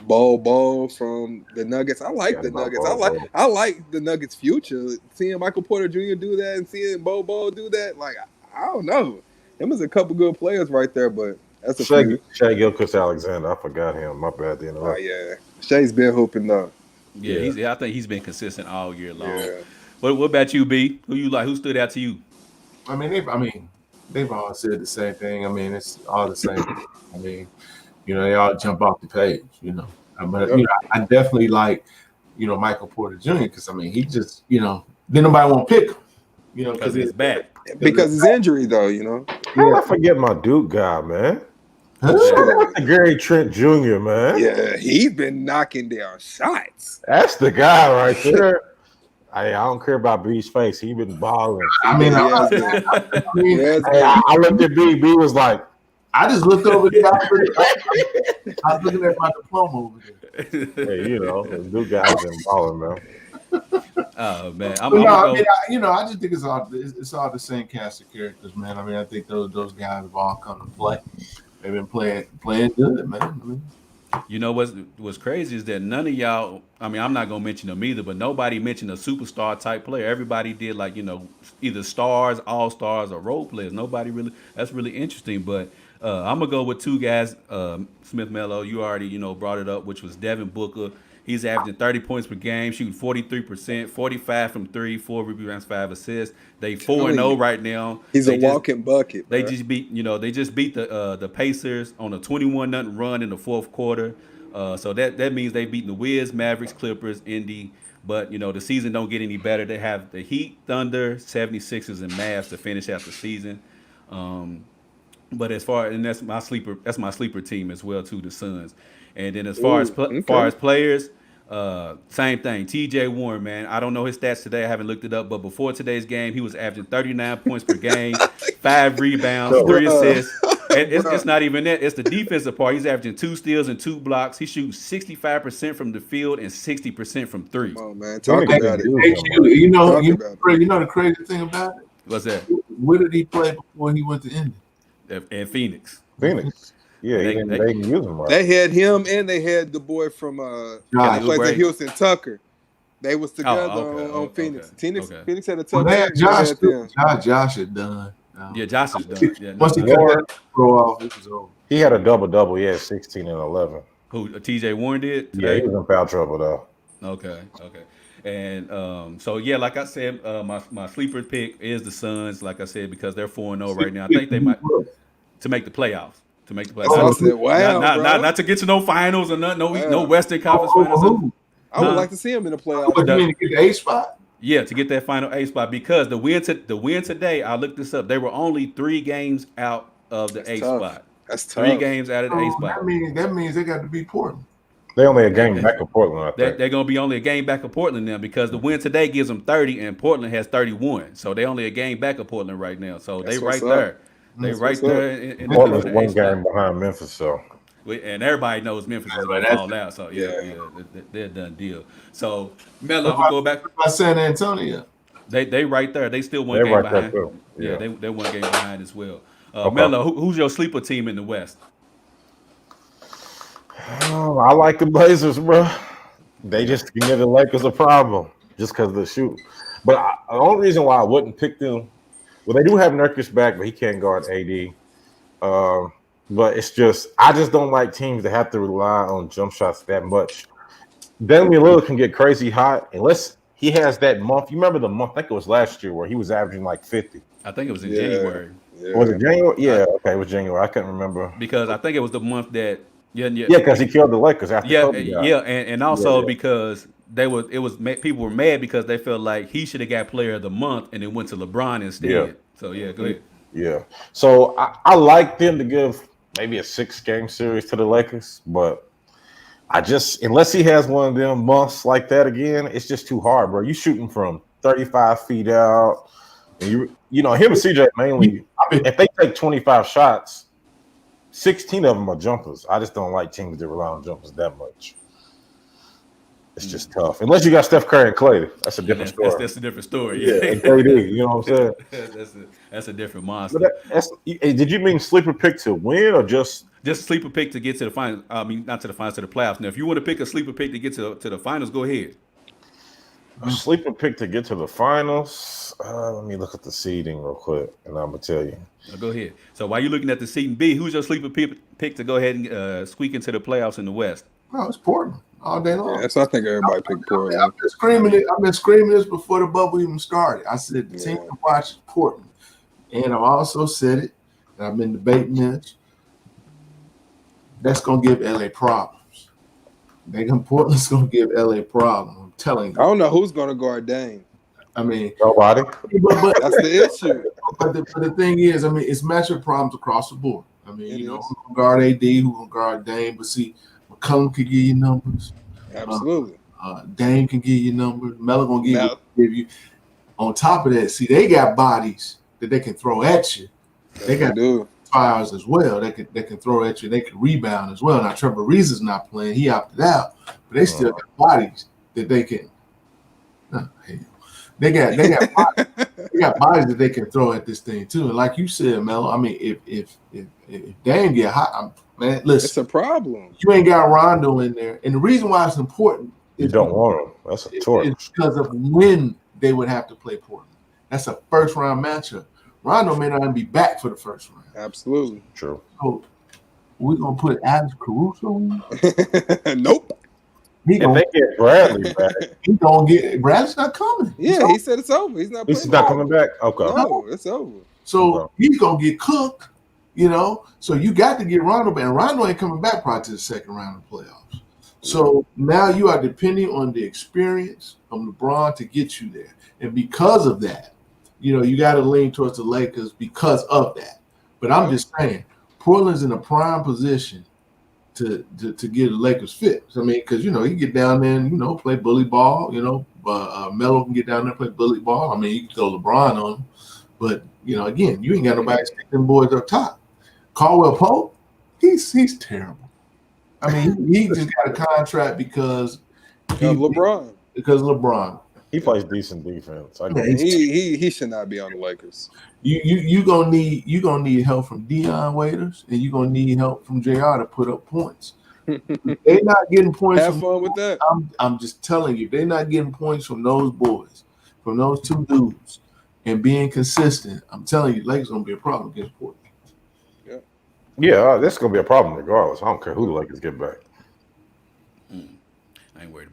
Bol from the Nuggets. I like the Nuggets. I like the Nuggets' future. Seeing Michael Porter Jr. do that and seeing Bol do that, like, I don't know. Him is a couple good players right there, but that's a few. Shea Gilgeous-Alexander. I forgot him. My bad. Oh, yeah. Shay's been hooping though. Yeah, I think he's been consistent all year long. Yeah. What about you, B? Who you like? Who stood out to you? I mean, they've all said the same thing. I mean, it's all the same. I mean, they all jump off the page. But I definitely like, Michael Porter Jr. because I mean, he just, then nobody won't pick him. Because he's back. Because his injury, though, How did I forget my Duke guy, man? Shout out to Gary Trent Jr., man. Yeah, he's been knocking down shots. That's the guy right there. I don't care about B's face. He been balling. I mean, I looked at B. B was like, I just looked over there. I was looking at my diploma over there. Hey, the Duke guy's been balling, man. Oh man, I just think it's all the same cast of characters, man. I mean, I think those guys have all come to play. They've been playing good, man. I mean, what's crazy is that none of y'all. I mean, I'm not gonna mention them either, but nobody mentioned a superstar type player. Everybody did like either stars, all stars, or role players. Nobody really. That's really interesting. But I'm gonna go with two guys. Smith Mello, you already brought it up, which was Devin Booker. He's averaging 30 points per game, shooting 43%, 45 from 3, 4 rebounds, 5 assists. They 4-0 right now. He's a walking bucket. They just beat the Pacers on a 21-0 run in the fourth quarter. So that means they've beaten the Wiz, Mavericks, Clippers, Indy. But the season don't get any better. They have the Heat, Thunder, 76ers, and Mavs to finish out the season. But that's my sleeper team as well too, the Suns. And then as far as players, same thing. TJ Warren, man. I don't know his stats today. I haven't looked it up, but before today's game, he was averaging 39 points per game, 5 rebounds, 3 assists. And it's not even that. It's the defensive part. He's averaging 2 steals and 2 blocks. He shoots 65% from the field and 60% from 3. Oh man, talk about it. The crazy thing about it. What's that? Where did he play before he went to Indy? In Phoenix. Yeah, they didn't use him right. They had him and they had the boy from plays in Houston, Tucker. They was together on Phoenix. Phoenix had a tough game. Josh had done. Yeah, Josh is done. Yeah, once he cut that throw off, it was over. He had a double-double. He had 16 and 11. Who, TJ Warren did? Yeah, he was in foul trouble, though. Okay. And so, yeah, like I said, my sleeper pick is the Suns, like I said, because they're 4-0 right now. I think they might to make the playoffs. Not to get to no finals or no Western Conference finals. I would like to see him in the playoffs. You mean to get the A spot? Yeah, to get that final A spot, because the win today, I looked this up. They were only 3 games out of the A spot. That's tough. 3 games out of the A spot. That means they got to beat Portland. They only a game back of Portland, I think. They're going to be only a game back of Portland now, because the win today gives them 30 and Portland has 31. So they only a game back of Portland right now. So they right there. They right there. In Portland's one game behind Memphis, so. And everybody knows Memphis is going to fall out. So, yeah, they're a done deal. So, Melo, we go back. By San Antonio. They right there. They still one game behind. Yeah, they one game behind as well. Melo, who's your sleeper team in the West? Oh, I like the Blazers, bro. They just give the Lakers a problem just because of the shoot. But the only reason why I wouldn't pick them, well, they do have Nurkic back, but he can't guard AD. But it's just, I just don't like teams that have to rely on jump shots that much. Damian Lillard can get crazy hot unless he has that month. You remember the month? I think it was last year where he was averaging like 50. I think it was in January. Yeah. Was it January? Yeah, okay, it was January. I couldn't remember. Because I think it was the month that because he killed the Lakers after Kobe died. And also because people were mad because they felt like he should have got Player of the Month and it went to LeBron instead. Yeah. So go ahead. Yeah. So I like them to give maybe a 6-game series to the Lakers, but unless he has one of them months like that again, it's just too hard, bro. You shooting from 35 feet out, and him and CJ mainly. If they take 25 shots, 16 of them are jumpers. I just don't like teams that rely on jumpers that much. It's just tough. Unless you got Steph Curry and Clay. That's a Yeah, different story. that's a different story. Yeah, and KD, you know what I'm saying? that's a different monster. But did you mean sleeper pick to win or just Just sleeper pick to get to the finals. I mean, not to the finals, to the playoffs. Now, if you want to pick a sleeper pick to get to the finals, go ahead. a sleeper pick to get to the finals? Let me look at the seeding real quick, and I'm gonna tell you. Go ahead. So while you're looking at the seeding B, who's your sleeper pick to go ahead and squeak into the playoffs in the West? Oh, it's Portland all day long. Yeah, so I think everybody picked Portland. I've been screaming this before the bubble even started. I said the team to watch is Portland, and I've also said it, and I've been debating this. That's gonna give LA problems. Portland's gonna give LA problems. I'm telling you. I don't know who's going to guard Dame. I mean, Nobody. but That's the issue. But the thing is, I mean, it's matchup problems across the board. I mean, It you know, is. who can guard AD, who can guard Dame, but see, McCollum could give you numbers. Absolutely. Dame can give you numbers. Melo gonna Melo. give you. On top of that, see, they got bodies that they can throw at you. They got do. fires as well. They can throw at you. They can rebound as well. Now Trevor Reeves is not playing; he opted out, but they still got bodies that they can. They got bodies, they got bodies that they can throw at this thing too. And like you said, Melo, I mean, if Dame get hot, man, listen, It's a problem. you ain't got Rondo in there, and the reason why it's important You is don't want him. That's a torch. it's because of when they would have to play Portland. That's a first round matchup. Rondo may not even be back for the first round. Absolutely. True. So we're gonna put Alex Caruso in. Nope. He If they get Bradley back, gonna get Bradley's not coming. Yeah, he said it's over. He's not. he's playing not ball. coming back. Okay. No, it's over. So Okay. he's gonna get cooked, you know. So you got to get Rondo back. And Rondo ain't coming back probably to the second round of playoffs. So now you are depending on the experience of LeBron to get you there. And because of that, you know, you got to lean towards the Lakers because of that. But I'm just saying, Portland's in a prime position to get the Lakers fit. I mean, because, you know, you get down there and, you know, play bully ball, you know. Melo can get down there and play bully ball. I mean, you can throw LeBron on him. But, you know, again, you ain't got nobody stick them boys up top. Caldwell Pope, he's terrible. I mean, he just got a contract because LeBron. Because LeBron. He plays decent defense. I Yeah, guess. He should not be on the Lakers. You gonna need help from Deion Waiters, and you gonna need help from JR to put up points. They're not getting points. Have fun with that. I'm just telling you, they're not getting points from those boys, from those two dudes, and being consistent. I'm telling you, Lakers gonna be a problem against Portland. Yeah, that's gonna be a problem regardless. I don't care who the Lakers get back. I ain't worried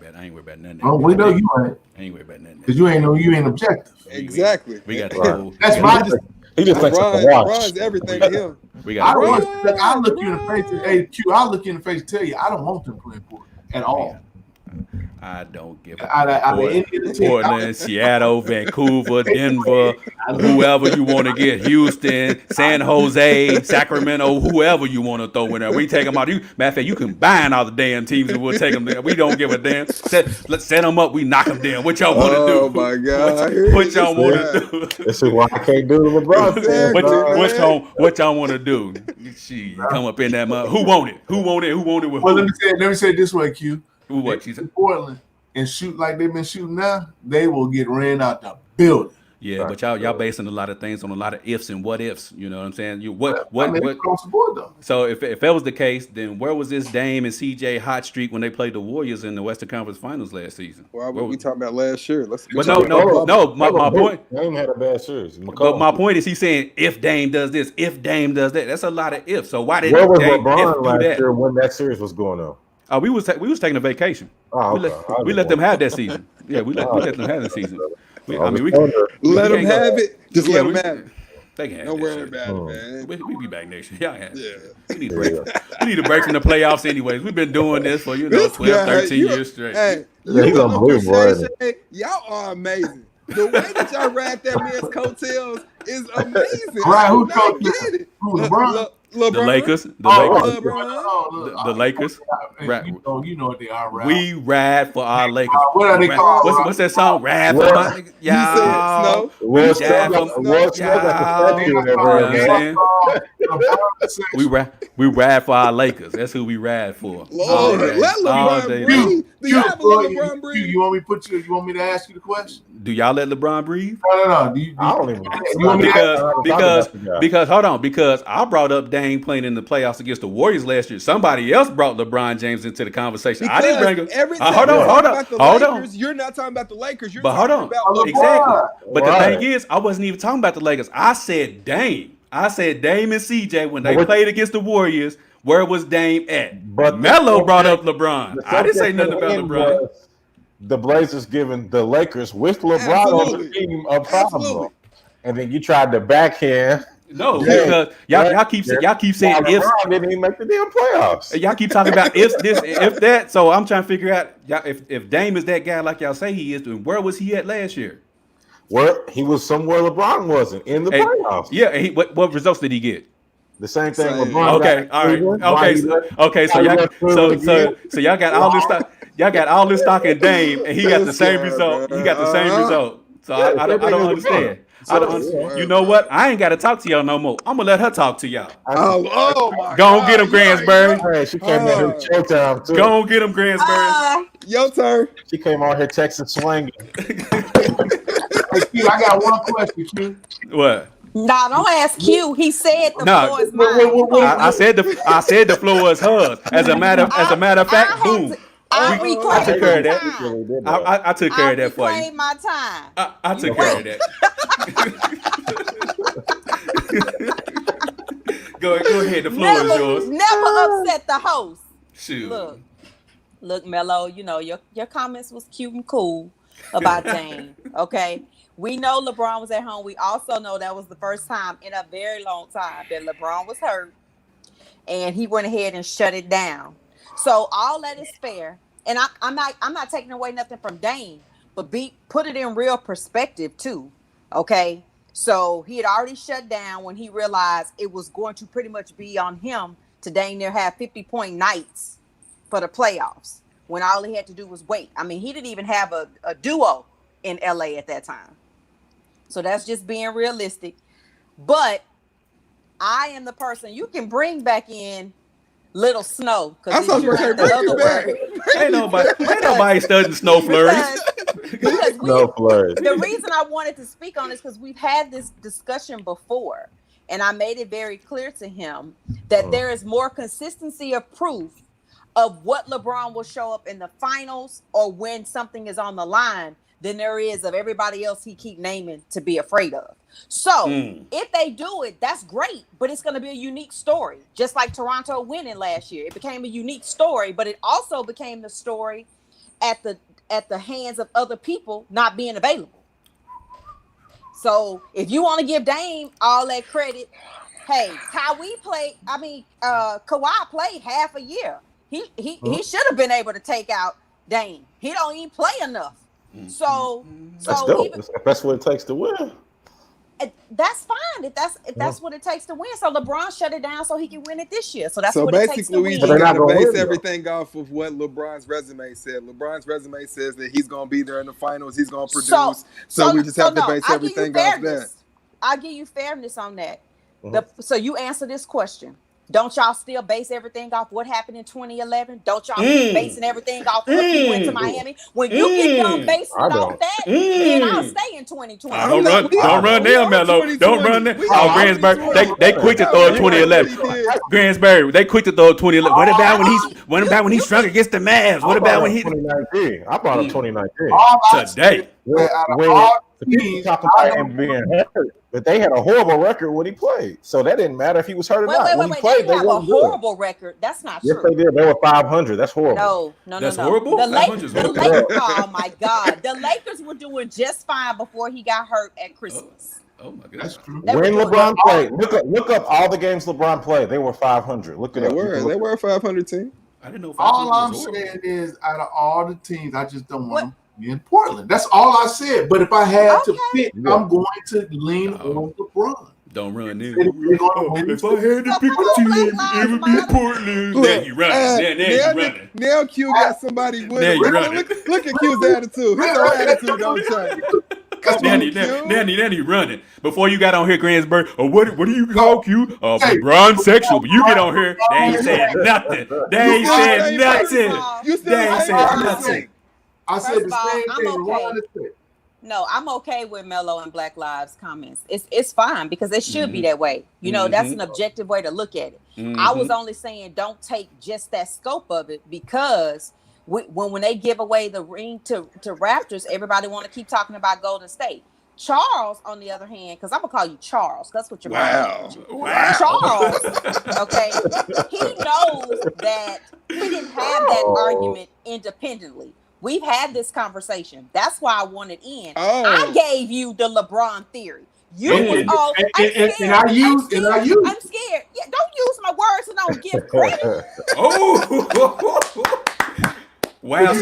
about nothing. Oh, we know you ain't, I ain't worried about nothing. because you ain't objective. Exactly. We got the Right. whole. That's we my. got- He just thinks it's a watch. LeBron's everything to him. We got. I look you in the face. Hey, Q, I look you in the face and tell you I don't want them playing Portland at all. I don't give Out of any of the teams. Portland, Seattle, Vancouver, Denver, whoever you want to get, Houston, San Jose, Sacramento, whoever you want to throw in there. We take them out. Matter of fact, you can bind all the damn teams and we'll take them there. We don't give a damn. Let's set them up. We knock them down. What y'all want to do? Oh my God! What y'all want to do? This is why I can't do the LeBron thing. What y'all want to do? Shit, come up in that mud. Who want it? Who want it? Who want it? With Well, who? let me say it this way, Q. Who what? If She said. Portland and shoot like they've been shooting now, they will get ran out the building. Yeah, but y'all basing a lot of things on a lot of ifs and what ifs. You know what I'm saying? I mean, across the board though. So if that was the case, then where was this Dame and CJ hot streak when they played the Warriors in the Western Conference Finals last season? Well, we talking about last year. But no. My point. Dame had a bad series. But my point is, he's saying if Dame does this, if Dame does that. That's a lot of ifs. So why did Where was Dame LeBron do last that? year when that series was going on? We was taking a vacation. Oh, We let them have that season. Yeah, we let them have the season. We Let them can't go- have it. Just Yeah, let them we- have it. They can have Don't that worry shit. about it, man. We be back next year. Y'all have. Yeah. We need a break. We need a break from the playoffs anyways. We've been doing this for 12, 13 years straight. Hey, Yeah, he's unbelievable, Shay, y'all are amazing. The way that y'all ride that man's coattails is amazing. Right, I who do not coached get it. Who, LeBron? LeBron. The Lakers. The LeBron. Lakers. You know what they are, Ralph. We ride for our Lakers. What are they called? What's that song? Ride for Well, my niggas. You said Snow. Will You Smith said got Snow. the statue and You know what I'm everything. saying? We ride for our Lakers. That's who we ride for. Lord, let LeBron breathe. Do y'all ever let LeBron breathe? You want me to ask you the question? Do y'all let LeBron breathe? No. I don't even. You want me to Because hold on, because I brought up Dame playing in the playoffs against the Warriors last year. Somebody else brought LeBron James into the conversation. I didn't bring him. Every time Hold on. Lakers, you're not talking about the Lakers. You're But hold talking on. about Exactly. But Right. the thing is, I wasn't even talking about the Lakers. I said Dame. I said Dame and CJ when they played against the Warriors. Where was Dame at? But Melo brought up LeBron. I didn't say nothing about LeBron. was The Blazers giving the Lakers with LeBron on the team a problem, Absolutely. and then you tried to backhand. No, because y'all keep saying if. LeBron didn't even make the damn playoffs. Y'all keep talking about if this, if that. So I'm trying to figure out if Dame is that guy like y'all say he is, then where was he at last year? Where he was somewhere LeBron wasn't in the playoffs. Yeah, and what results did he get? The same thing Same. LeBron. Okay, got in all right, Cleveland. okay. So Why he y'all, left Cleveland so y'all got all this stock. Y'all got all this stock in Dame, and he got the This same guy, result. bro. He got the same result. So I don't understand. I don't understand. You know what? I ain't got to talk to y'all no more. I'm gonna let her talk to y'all. Oh my Go on, God. get him, Gransbury. Hey, she came out here showtime too. Go on, get him, Gransbury. Your turn. She came out here Texas swinging. Hey, Q, I got one question, Q. What? No, don't ask Q. He said the No. floor is mine. I said the floor was hers. As a matter of fact, boom. I I took care of that. time. I took care of that for you. reclaimed my time. I took care of that. Go ahead. The floor is yours. Never upset the host. Shoot. Look, Melo. You know your comments was cute and cool about Dame. Okay, we know LeBron was at home. We also know that was the first time in a very long time that LeBron was hurt, and he went ahead and shut it down. So all that is fair, and I'm not taking away nothing from Dame, but put it in real perspective too. Okay, so he had already shut down when he realized it was going to pretty much be on him to dang near have 50-point nights for the playoffs when all he had to do was wait. I mean, he didn't even have a duo in LA at that time. So that's just being realistic. But I am the person you can bring back in Little Snow. I thought you were saying bring it back. Ain't nobody studying snow flurries. Because No flurries. the reason I wanted to speak on this because we've had this discussion before, and I made it very clear to him that there is more consistency of proof of what LeBron will show up in the finals or when something is on the line than there is of everybody else he keep naming to be afraid of. So if they do it, that's great, but it's going to be a unique story. Just like Toronto winning last year, it became a unique story, but it also became the story at the hands of other people not being available. So if you want to give Dame all that credit, hey, Kawhi played half a year. He should have been able to take out Dame. He don't even play enough. So That's dope. If that's what it takes to win. That's fine if that's what it takes to win. So LeBron shut it down so he can win it this year. So that's So what it takes to basically, we win. just They're not gotta gonna base win, though. everything off of what LeBron's resume said. LeBron's resume says that he's gonna be there in the finals. He's gonna produce. So we just have to base everything off that. I'll give you fairness on that. So you answer this question. Don't y'all still base everything off what happened in 2011? Don't y'all keep basing everything off what he went to Miami? When you get done basing off that, then I'll stay in 2020. Don't run there, Melo. Don't run there. Oh, Gransbury, they quick to throw 2011. Gransbury, they quick to throw 2011. What about when he struck against the Mavs? What about when he 2019? I brought up 2019 today? when the people talking about him being hurt, but they had a horrible record when he played, so that didn't matter if he was hurt or not. When he played, They have a wasn't horrible record. That's not Yes, true. they did. They were 500. That's horrible. No. That's horrible? The 500 is Lakers, horrible. oh my God. The Lakers were doing just fine before he got hurt at Christmas. Oh my God. That's true. When LeBron played, look up all the games LeBron played. They were 500. Look it up. They were a 500 team. I didn't know. All I'm saying is, out of all the teams, I just don't want them. in Portland. That's all I said. But if I had to pick, Yeah. I'm going to lean on LeBron. Don't run there. They're gonna win. If I had to pick a team, it would be Portland. Now you running. Now you running. Now Q got somebody with Now him. you running. Look at Q's attitude. His own attitude don't change. Now he running. Before you got on here, Gransberg, what do you call Q? LeBron sexual. But you get on here, they ain't saying nothing. They ain't saying nothing. You still They ain't saying nothing. I said First of the all, same I'm thing. okay. No, I'm okay with Melo and Black Lives comments. It's fine because it should be that way. You know, that's an objective way to look at it. I was only saying don't take just that scope of it because when they give away the ring to Raptors, everybody want to keep talking about Golden State. Charles, on the other hand, because I'm gonna call you Charles. That's what you're Wow. Charles, okay, he knows that he didn't have that argument independently. We've had this conversation. That's why I wanted in. I gave you the LeBron theory. You was all I'm scared. I'm scared. Yeah, don't use my words and don't give credit. Wow. I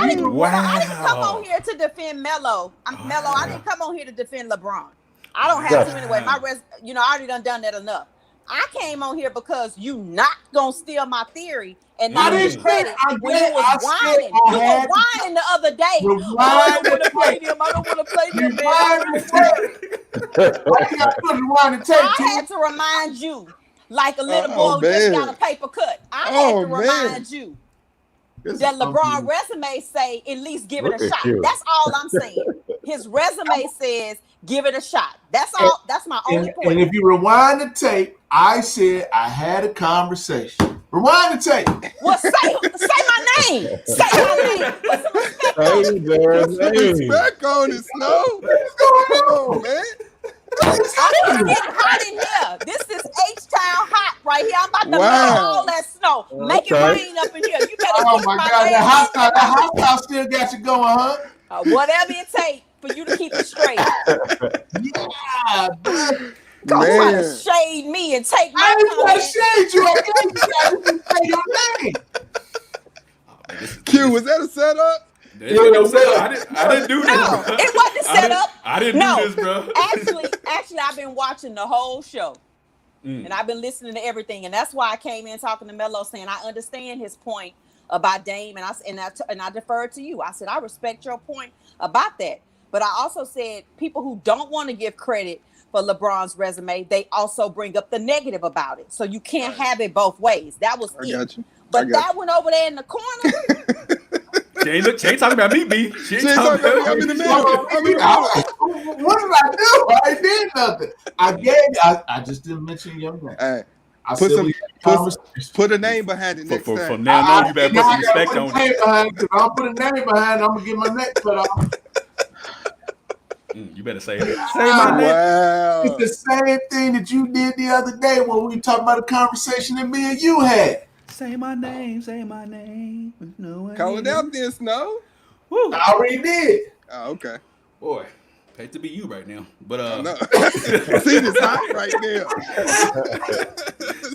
didn't come on here to defend Melo. Melo, I didn't come on here to defend LeBron. I don't have to anyway. I already done that enough. I came on here because you not gonna steal my theory and not give credit when you was whining. You were whining the other day. I don't want to play them. I don't want to play them. I had to remind you, like a little boy who just got a paper cut. I had to remind you that LeBron resume say at least give it a shot. That's all I'm saying. His resume says give it a shot. That's all. That's my only point. And if you rewind the tape, I said I had a conversation. Rewind the tape. Well, say my name. Say my name. Put some respect on it. Respect on it, Snow. What's going on, man? I'm getting hot in here. This is H-Town hot right here. I'm about to melt all that snow. Make it rain up in here. You better Oh my God, that hot house still got you going, huh? Whatever it takes for you to keep it straight. Yeah, Go try to shade me and take my I ain't trying to comment. shade you. I didn't say your name. Q, was that a setup? I didn't do this. No, it wasn't set up. I didn't do this, bro. Actually, I've been watching the whole show. And I've been listening to everything. And that's why I came in talking to Melo saying I understand his point about Dame. And I deferred to you. I said, I respect your point about that. But I also said people who don't want to give credit for LeBron's resume, they also bring up the negative about it. So you can't have it both ways. That was it. Got you. But that one over there in the corner. She ain't talking about me, B. She ain't talking about me. I'm in the middle. What did I do? I ain't did nothing. I just didn't mention your name. Hey, I put a name behind it next time. From now on, you better put some respect on it. I'll put a name behind it. I'm gonna get my neck cut off. You better say it. Say my name. Wow. It's the same thing that you did the other day when we talked about a conversation that me and you had. Say my name. Say my name. No, Call it out there, Snow. Woo. I already did. Oh, okay. Boy, hate to be you right now, but No. See this hot right there.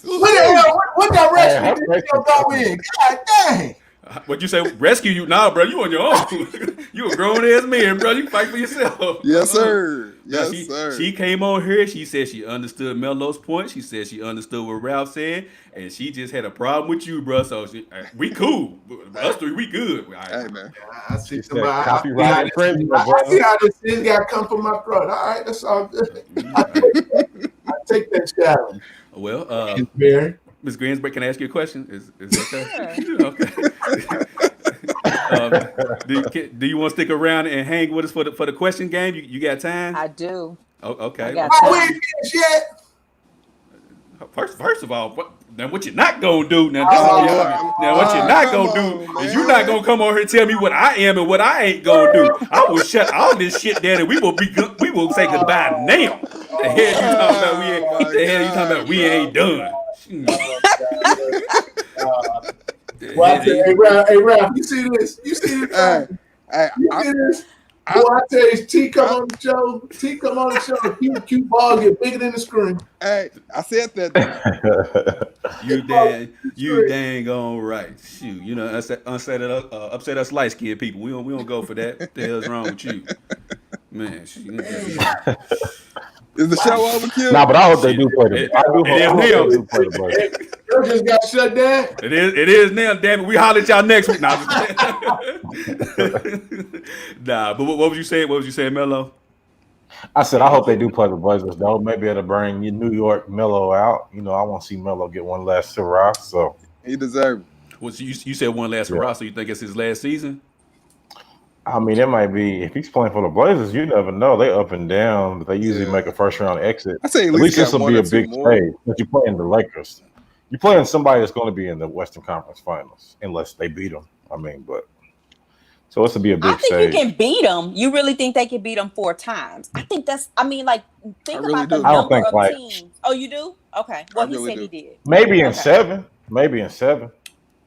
What the hell? What direction did you go in? God dang. what you say? Rescue you? Nah, bro, you on your own. You a grown ass man, bro. You fight for yourself. Yes, sir. Yes, sir. She came on here. She said she understood Melo's point. She said she understood what Ralph said, and she just had a problem with you, bro. So we cool. Us three, we good. Hey, man. I see copyright infringement. I see how this thing got come from my throat. All right, that's all good. I take that challenge. Well, Ms. Gransberg, can I ask you a question? Is okay? Okay. Do you want to stick around and hang with us for the question game? You got time? I do. Oh, okay. I got we ain't finished yet. First of all, what you're not gonna do now? What you're not gonna do is you're not gonna come over here and tell me what I am and what I ain't gonna do. I will shut all this shit down and we will say goodbye now. The hell you talking about? We ain't done. Hey, Ralph, you see this? You see this? Hey, I tell you, T come on the show. T come on the show. Cute ball get bigger than the screen. Hey, I said that though. You dang on right. Shoot, you know, upset us light skinned people. We don't go for that. What the hell's wrong with you, man? Shoot. Is the show over, Q? Nah, but I hope they do play the. I hope is they now. do play the Blazers. You just got shut down. It is now. Damn it, we holler at y'all next week. Nah, nah. But what was you saying? What was you saying, Melo? I said I hope they do play the Blazers though. Maybe it'll bring New York Melo out. You know, I want to see Melo get one last hurrah. So He deserved it. Well, you said one last hurrah, so you think it's his last season? I mean, it might be if he's playing for the Blazers. You never know. They up and down, but they usually make a first round exit. I say at least this will be a big more. stage. But you're playing the Lakers. You're playing somebody that's going to be in the Western Conference Finals, unless they beat them. I mean, but so this will be a big stage. I think you can beat them. You really think they can beat them 4 times? I think that's. I mean, like think about the number of teams. Oh, you do? Okay. Well, he said he did. Maybe in 7. Maybe in 7.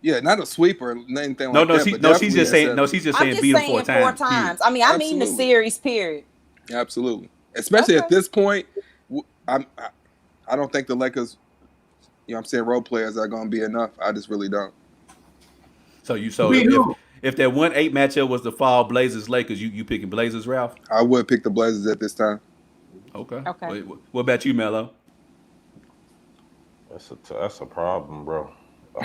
Yeah, not a sweeper, anything like that. No, she's just saying. No, she's just saying beat them 4 times. 4 times. I mean, I mean the series. Period. Absolutely. Especially at this point, I don't think the Lakers, you know, what I'm saying, role players are going to be enough. I just really don't. So if that 1-8 matchup was the fall Blazers Lakers, you picking Blazers, Ralph? I would pick the Blazers at this time. Okay. Wait, what about you, Melo? That's a problem, bro.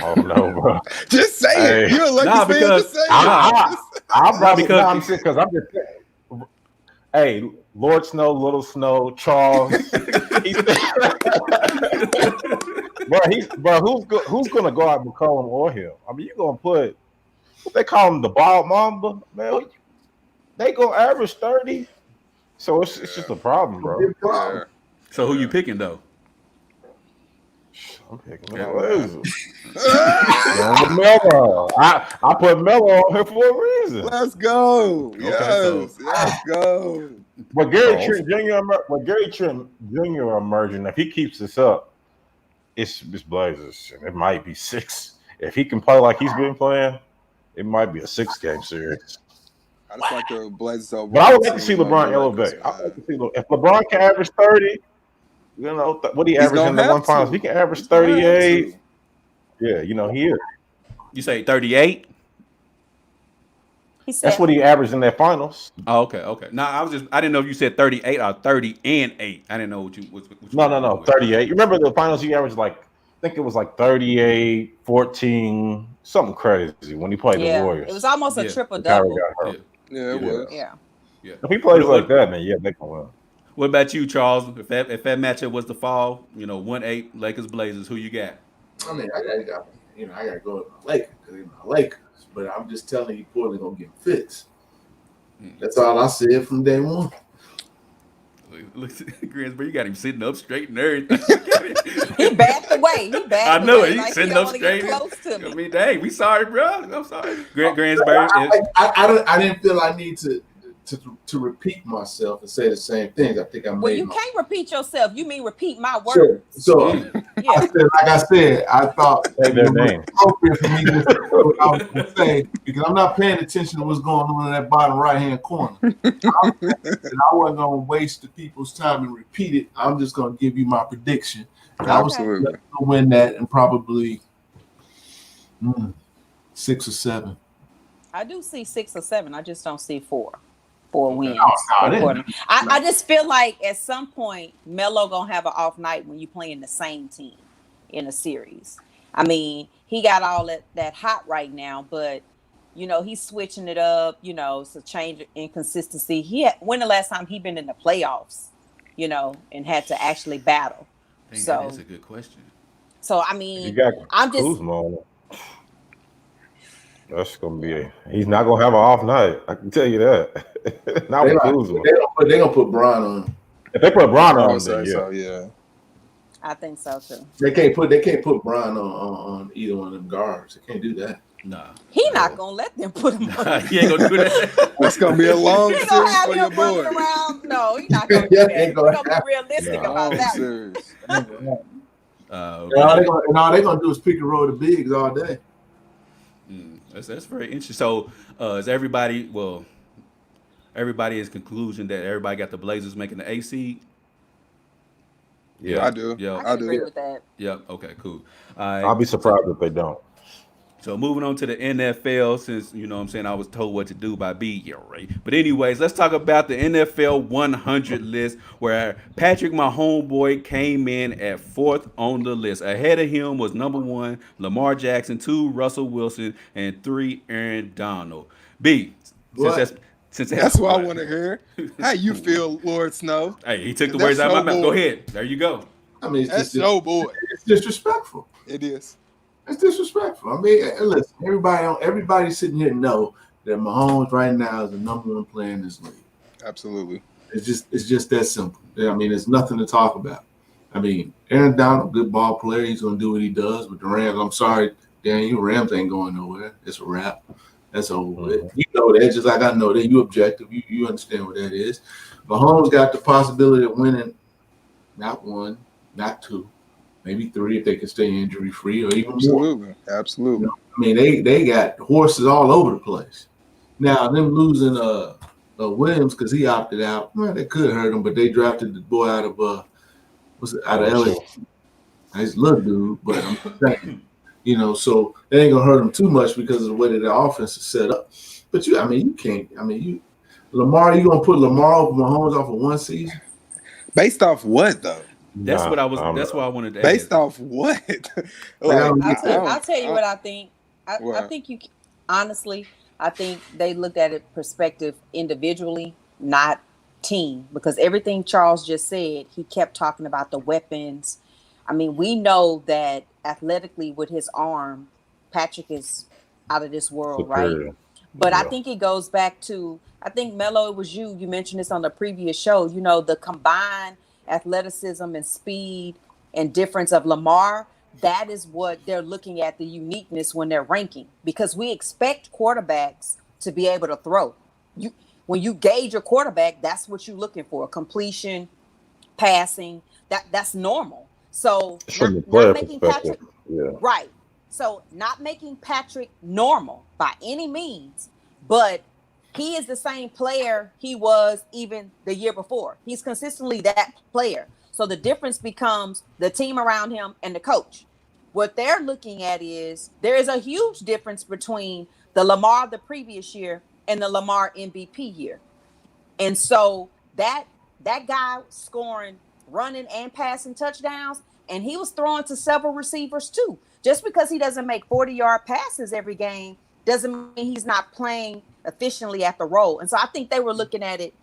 Oh no, bro! Just say it. You're a Lakers fan. Just say it. I'm just saying. Hey, Lord Snow, Little Snow, Charles. Who's gonna go out and call him or him? I mean, you're gonna put what they call him, the bald mamba, man. They gonna average 30, so it's just a problem, bro. Yeah. So who you picking though? I'm picking Melo. I put Melo on here for a reason. Let's go. Okay, yes, let's go. But Gary Trent Jr. emerging, if he keeps this up, it's Blazers. And it might be 6. If he can play like he's been playing, it might be a 6-game series. I just like the Blazers over. But I would like to see LeBron elevate. I would like to see if LeBron can average 30. You know what he averaged in the one finals? He can average 38. Yeah, you know he is. You say 38? That's what he averaged in that finals. Oh, okay. No, I didn't know if you said 38 or 30 and 8. I didn't know what you. No, 38. You remember the finals? He averaged I think it was 38, 14, something crazy when he played the Warriors. It was almost a triple double. Yeah, it was. Yeah. If he plays like that, man, they can win. What about you, Charles? If that matchup was the fall, 1-8 Lakers Blazers, who you got? I mean, I gotta go with my Lakers because my Lakers. But I'm just telling you, Portland gonna get fixed. That's all I said from day one. Look, Greensboro, you got him sitting up straight and everything. He backed away. I know it. He's sitting up straight. Close to me. I mean, dang, we sorry, bro. I'm sorry. Greensboro. I didn't feel I need to repeat myself and say the same things. I think I'm. Well, you can't repeat yourself. You mean repeat my words. So I thought say their name. Appropriate for me to say what I was going to say because I'm not paying attention to what's going on in that bottom right hand corner. I wasn't going to waste the people's time and repeat it. I'm just going to give you my prediction. I was going to win that and probably 6 or 7. I do see 6 or 7. I just don't see 4 wins. I just feel like at some point Melo gonna have an off night when you playing the same team in a series. I mean, he got all that hot right now, but he's switching it up. It's a change in consistency. When the last time he been in the playoffs, and had to actually battle? So that's a good question. So I mean, I'm just. That's gonna be. He's not gonna have an off night. I can tell you that. Not with Kuzma. They're gonna put Bron on. If they put Bron on, then yeah. I think so too. They can't put Bron on either one of them guards. They can't do that. Nah. He not gonna let them put him on. He ain't gonna do that. That's gonna be a long series for your boy. Around. No, he's not gonna do that. We're gonna be realistic about that. All they're gonna do is pick and roll the bigs all day. everybody is conclusion that everybody got the Blazers making the A seed. Yeah, I do. Yeah. I I can agree do. with that. Yep. Okay. Cool. All I'll right. be surprised if they don't. So moving on to the NFL, since you know what I'm saying I was told what to do by B, yeah, right. But anyways, let's talk about the NFL 100 list, where Patrick, my homeboy, came in at 4th on the list. Ahead of him was number 1 Lamar Jackson, 2 Russell Wilson, and 3 Aaron Donald. B, since What? that's since That's that's what I what. want to hear. How you feel, Lord Snow? Hey, he took the 'Cause words that's out of my your mouth. Go boy. ahead. There you go. I mean, That's your boy. it's disrespectful. It is. It's disrespectful. I mean, listen, everybody sitting here know that Mahomes right now is the number 1 player in this league. Absolutely. It's just that simple. I mean, there's nothing to talk about. I mean, Aaron Donald, good ball player. He's going to do what he does with the Rams. I'm sorry, Daniel, Rams ain't going nowhere. It's a wrap. That's over with. You know that, just like I know that. You objective. You understand what that is. Mahomes got the possibility of winning not 1, not 2, maybe 3 if they can stay injury free, or even more. Absolutely. Absolutely. You know, I mean, they got horses all over the place. Now, them losing Williams because he opted out, well, that could hurt him. But they drafted the boy out of LSU. He's a little dude, but I'm saying, you know, so they ain't gonna hurt him too much because of the way that the offense is set up. But you can't. I mean, you gonna put Lamar over Mahomes off of 1 season? Based off what though? That's what I was. That's what I wanted to Based ask. off what? I'll tell you what I think. I What? think honestly, I think they looked at it perspective individually, not team, because everything Charles just said, he kept talking about the weapons. I mean, we know that athletically with his arm, Patrick is out of this world, Superior. right? But Yeah. I think it goes back to, I think Melo, it was you mentioned this on the previous show, you know, the combined athleticism and speed and difference of Lamar. That is what they're looking at, the uniqueness when they're ranking, because we expect quarterbacks to be able to throw. When you gauge a quarterback, that's what you're looking for: completion, passing. That's normal. So From the not player making perspective, Patrick yeah. right. So not making Patrick normal by any means, but he is the same player he was even the year before. He's consistently that player. So the difference becomes the team around him and the coach. What they're looking at is there is a huge difference between the Lamar the previous year and the Lamar MVP year. And so that guy scoring, running and passing touchdowns, and he was throwing to several receivers too. Just because he doesn't make 40-yard passes every game doesn't mean he's not playing efficiently at the role. And so I think they were looking at it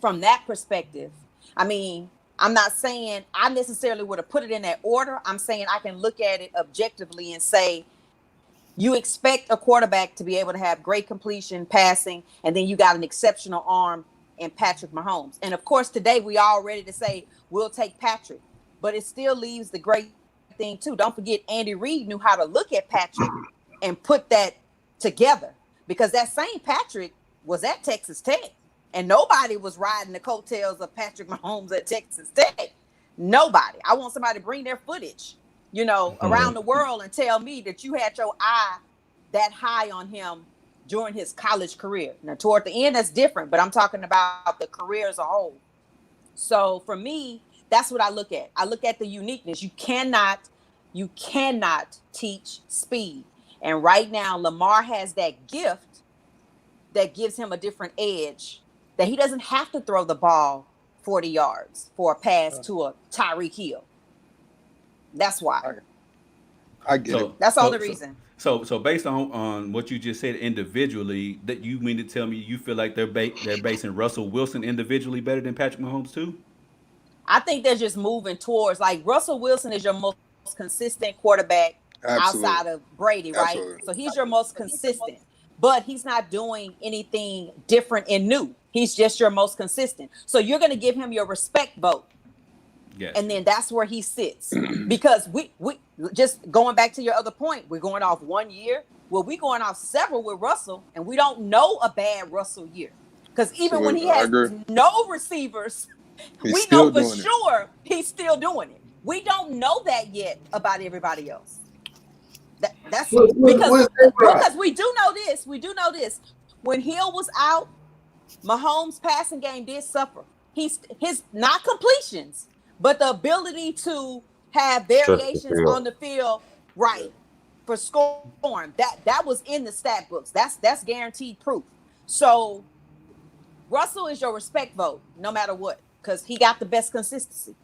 from that perspective. I mean, I'm not saying I necessarily would have put it in that order. I'm saying I can look at it objectively and say, you expect a quarterback to be able to have great completion, passing, and then you got an exceptional arm in Patrick Mahomes. And of course, today we all ready to say we'll take Patrick, but it still leaves the great thing too. Don't forget, Andy Reid knew how to look at Patrick and put that together, because that same Patrick was at Texas Tech, and nobody was riding the coattails of Patrick Mahomes at Texas Tech. Nobody. I want somebody to bring their footage, you know, around the world and tell me that you had your eye that high on him during his college career. Now, toward the end, that's different, but I'm talking about the career as a whole. So for me, that's what I look at. I look at the uniqueness. You cannot teach speed. And right now, Lamar has that gift that gives him a different edge, that he doesn't have to throw the ball 40 yards for a pass to a Tyreek Hill. That's why. I get it. That's the only reason. So based on what you just said individually, that you mean to tell me you feel like they're basing Russell Wilson individually better than Patrick Mahomes too? I think they're just moving towards, like, Russell Wilson is your most consistent quarterback outside of Brady, right? Absolutely. So he's your most consistent, but he's not doing anything different and new. He's just your most consistent. So you're going to give him your respect vote. Yes. And then that's where he sits. Because we just going back to your other point, we're going off 1 year. Well, we're going off several with Russell, and we don't know a bad Russell year. Because even when he has no receivers, we know for sure he's still doing it. We don't know that yet about everybody else. That's because we do know this. We do know this. When Hill was out, Mahomes' passing game did suffer. His not completions, but the ability to have variations on the field, right, for scoring. That was in the stat books. That's guaranteed proof. So Russell is your respect vote, no matter what, because he got the best consistency.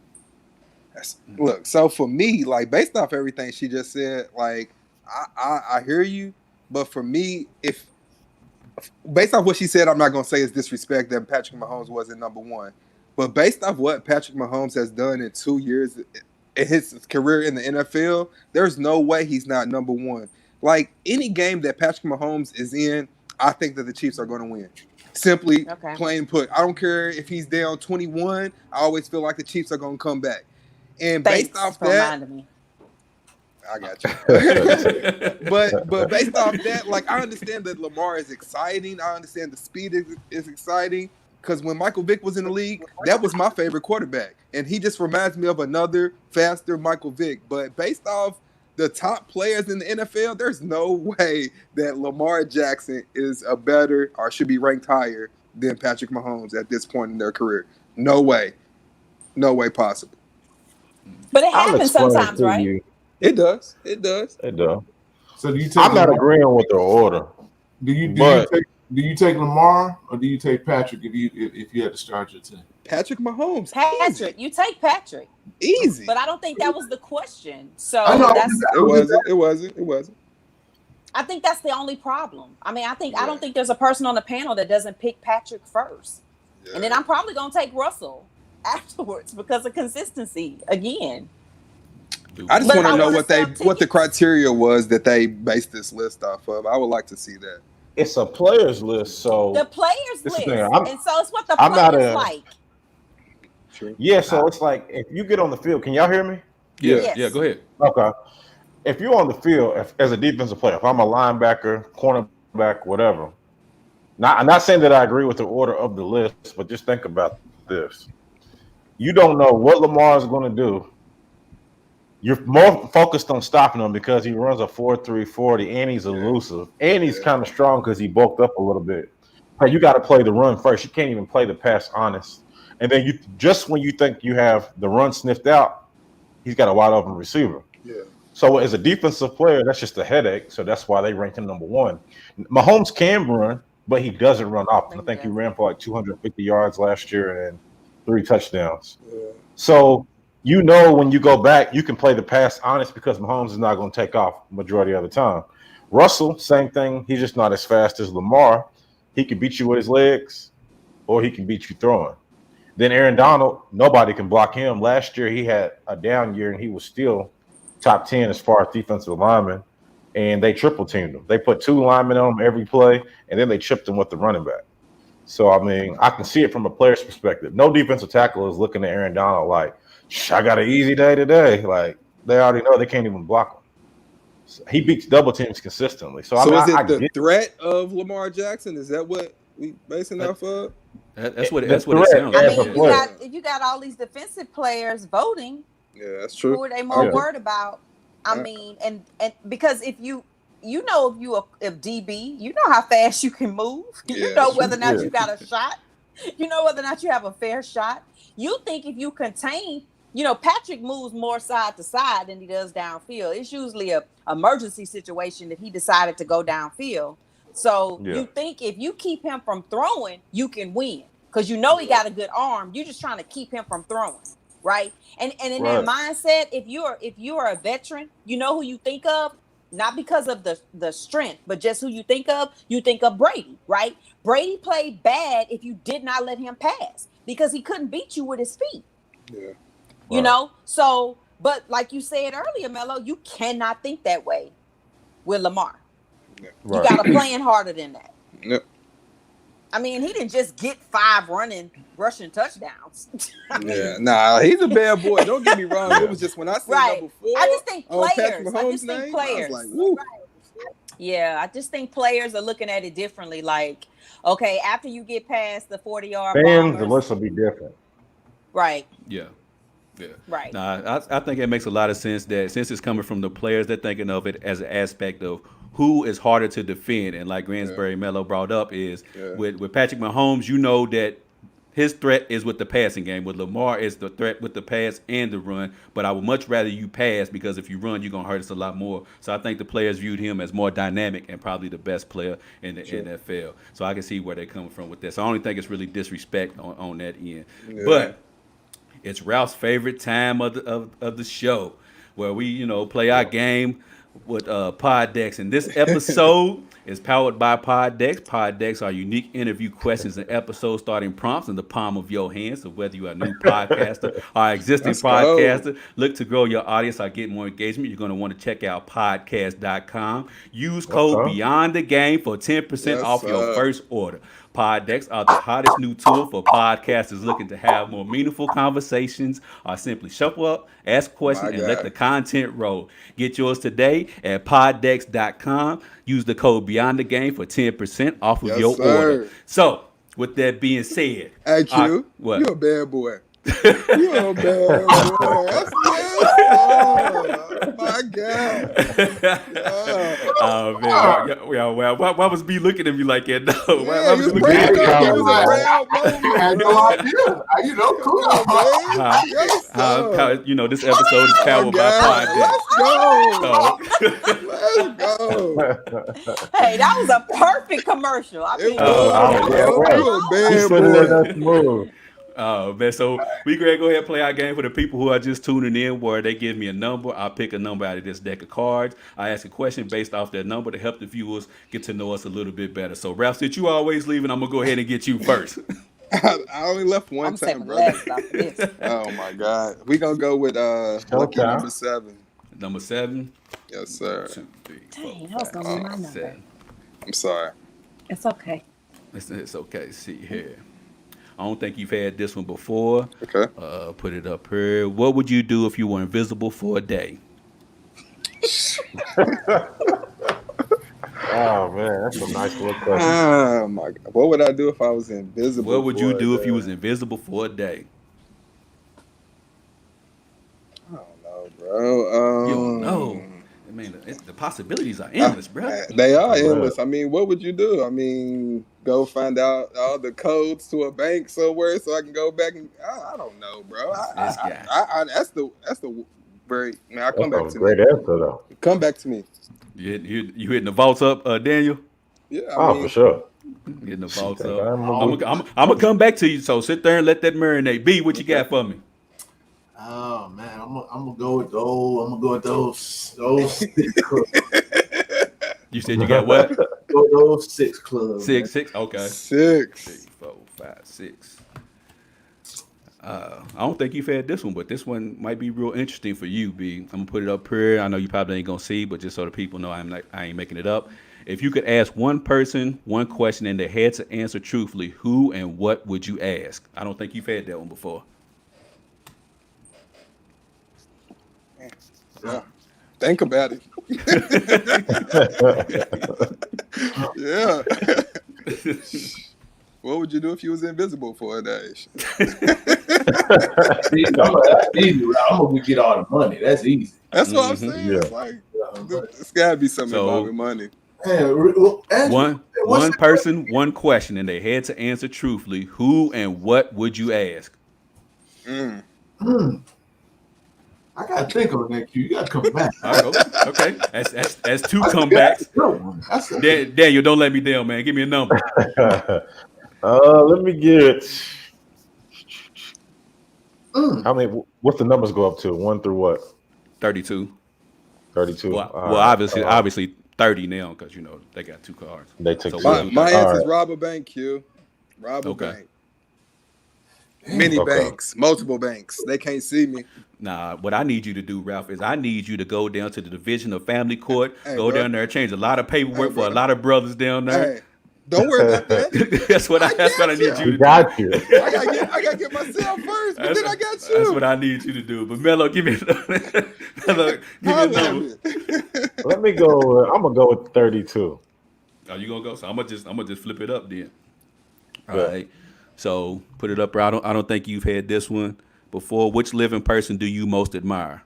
Look, so for me, like based off everything she just said, like I hear you, but for me, if based off what she said, I'm not gonna say it's disrespect that Patrick Mahomes wasn't number one, but based off what Patrick Mahomes has done in 2 years in his career in the NFL, there's no way he's not number one. Like any game that Patrick Mahomes is in, I think that the Chiefs are going to win. Simply plain put, I don't care if he's down 21. I always feel like the Chiefs are going to come back. And based off that, I got you. but based off that, like I understand that Lamar is exciting. I understand the speed is exciting because when Michael Vick was in the league, that was my favorite quarterback, and he just reminds me of another faster Michael Vick. But based off the top players in the NFL, there's no way that Lamar Jackson is a better or should be ranked higher than Patrick Mahomes at this point in their career. No way possible. But it happens sometimes, right? It does. So do you take I'm not agreeing with the order. Do you take Lamar or do you take Patrick if you had to start your team? Patrick Mahomes. Patrick. You take Patrick. Easy. But I don't think that was the question. So it wasn't. I think that's the only problem. I mean, I don't think there's a person on the panel that doesn't pick Patrick first. Yeah. And then I'm probably gonna take Russell afterwards because of consistency again. I just want to know what the criteria was that they based this list off of. I would like to see that. It's a players list, so the players list, and so it's what the players like. True. Yeah, so it's like if you get on the field, can y'all hear me? Yeah, go ahead. Okay. If you're on the field as a defensive player, if I'm a linebacker, cornerback, whatever. I'm not saying that I agree with the order of the list, but just think about this. You don't know what Lamar is going to do. You're more focused on stopping him because he runs a 4.3 40 and he's elusive and he's kind of strong because he bulked up a little bit. But you got to play the run first. You can't even play the pass honest. And then just when you think you have the run sniffed out, he's got a wide open receiver. Yeah. So as a defensive player, that's just a headache. So that's why they ranked him number one. Mahomes can run, but he doesn't run often. I think he ran for like 250 yards last year and 3 touchdowns. Yeah. So when you go back, you can play the pass honest because Mahomes is not going to take off majority of the time. Russell, same thing. He's just not as fast as Lamar. He can beat you with his legs or he can beat you throwing. Then Aaron Donald, nobody can block him. Last year, he had a down year and he was still top 10 as far as defensive linemen, and they triple teamed him. They put 2 linemen on him every play, and then they chipped him with the running back. So, I mean, I can see it from a player's perspective. No defensive tackle is looking at Aaron Donald like, I got an easy day today. Like, they already know they can't even block him. So he beats double teams consistently. So is it the threat of Lamar Jackson? Is that what we basing off of? That's what it sounds like. I mean, you got all these defensive players voting. Yeah, that's true. Who are they more worried about? I mean, and because if DB, you know how fast you can move. You know whether or not you got a shot. You know whether or not you have a fair shot. You think if you contain, Patrick moves more side to side than he does downfield. It's usually a emergency situation that he decided to go downfield. So you think if you keep him from throwing, you can win because he got a good arm. You're just trying to keep him from throwing, right? And in that mindset, if you're a veteran, you know who you think of, not because of the strength, but just who you think of. You think of Brady, right? Brady played bad if you did not let him pass because he couldn't beat you with his feet. Yeah. So, but like you said earlier, Melo, you cannot think that way with Lamar. You got to plan harder than that. Yep. I mean, he didn't just get 5 rushing touchdowns. He's a bad boy. Don't get me wrong. It was just when I said number 4. I just think players. I was like, woo. Yeah, I just think players are looking at it differently. Like, okay, after you get past the 40-yard fans, the list will be different. Right. Yeah. Right. I think it makes a lot of sense that since it's coming from the players, they're thinking of it as an aspect of who is harder to defend. And like Gransbury Mello brought up is with Patrick Mahomes, you know that his threat is with the passing game. With Lamar, it's the threat with the pass and the run. But I would much rather you pass because if you run, you're going to hurt us a lot more. So I think the players viewed him as more dynamic and probably the best player in the NFL. So I can see where they're coming from with this. So I don't think it's really disrespect on that end. Yeah. But it's Ralph's favorite time of the show where we, play our game with Pod Decks. And this episode is powered by Pod Decks. Pod Decks are unique interview questions and episode starting prompts in the palm of your hand. So whether you're a new podcaster or existing podcaster, look to grow your audience or get more engagement, you're going to want to check out podcast.com. Use code Beyond the Game for 10% off your first order. Pod Decks are the hottest new tool for podcasters looking to have more meaningful conversations or simply shuffle up, ask questions, and let the content roll. Get yours today at poddex.com. Use the code Beyond the Game for 10% off of your order. So, with that being said, hey Q, what? You a bad boy. You a bad boy. Oh my God. Oh man, why was B looking at me like that? No, why was you he looking at me? I had no idea. Cool. This episode is powered by Pod Decks. Let's go. Hey, that was a perfect commercial. I mean, Oh man, so we gonna go ahead and play our game for the people who are just tuning in, where they give me a number. I'll pick a number out of this deck of cards. I ask a question based off that number to help the viewers get to know us a little bit better. So Ralph, since you always leaving, I'm gonna go ahead and get you first. I only left one time, brother. Oh my God. We gonna go with lucky number 7. Number 7? Yes, sir. 2, 3, 4, Dang, that was gonna be my number. 7. I'm sorry. It's okay. It's okay. See here. I don't think you've had this one before. Okay. Put it up here. What would you do if you were invisible for a day? Oh man, that's a nice little question. Oh my God. What would I do if I was invisible? What would you do if you was invisible for a day? I don't know, bro. You don't know. I mean, the possibilities are endless, bro. They are endless. I mean, what would you do? I mean, go find out all the codes to a bank somewhere so I can go back and I don't know, bro. This guy. That's the very. Man, I'll come back to great me. answer though. Come back to me. You hitting the vaults up, Daniel? Yeah. I mean, for sure. Getting the vaults up. I'm gonna come back to you. So sit there and let that marinate. B, what you got for me? Oh man, I'm gonna go with those. I'm gonna go with those 6 clubs. You said you got what? Those 6 clubs. 6, 6. Okay. 6. 3, 4, 5, 6. I don't think you've had this one, but this one might be real interesting for you, B. I'm gonna put it up here. I know you probably ain't gonna see, but just so the people know I ain't making it up. If you could ask one person one question and they had to answer truthfully, who and what would you ask? I don't think you've had that one before. Yeah. Think about it. Yeah. What would you do if you was invisible for a day? That's easy. I'm gonna get all the money. That's easy. That's what I'm saying. Yeah. It's like it's gotta be something involving money. One person, one question, and they had to answer truthfully. Who and what would you ask? I gotta think on that. You gotta come back. Okay, that's 2 comebacks. Daniel, don't let me down, man. Give me a number. Let me get. How many? What's the numbers go up to? 1 through what? 32. 32. Well, obviously 30 now because they got 2 cards. They took. My answer is rob a bank, Q. Rob a bank. Many banks, multiple banks. They can't see me. Nah, what I need you to do, Ralph, is I need you to go down to the Division of Family Court, down there, change a lot of paperwork for a lot of brothers down there. Hey, don't worry about that. That's what I need you to do. Got you. I gotta get myself first, but then I got you. That's what I need you to do. But Mello, give me a number. Let me go. I'm gonna go with 32. Oh, you gonna go? So I'm gonna just flip it up then. All right. So put it up. I don't think you've had this one before. Which living person do you most admire?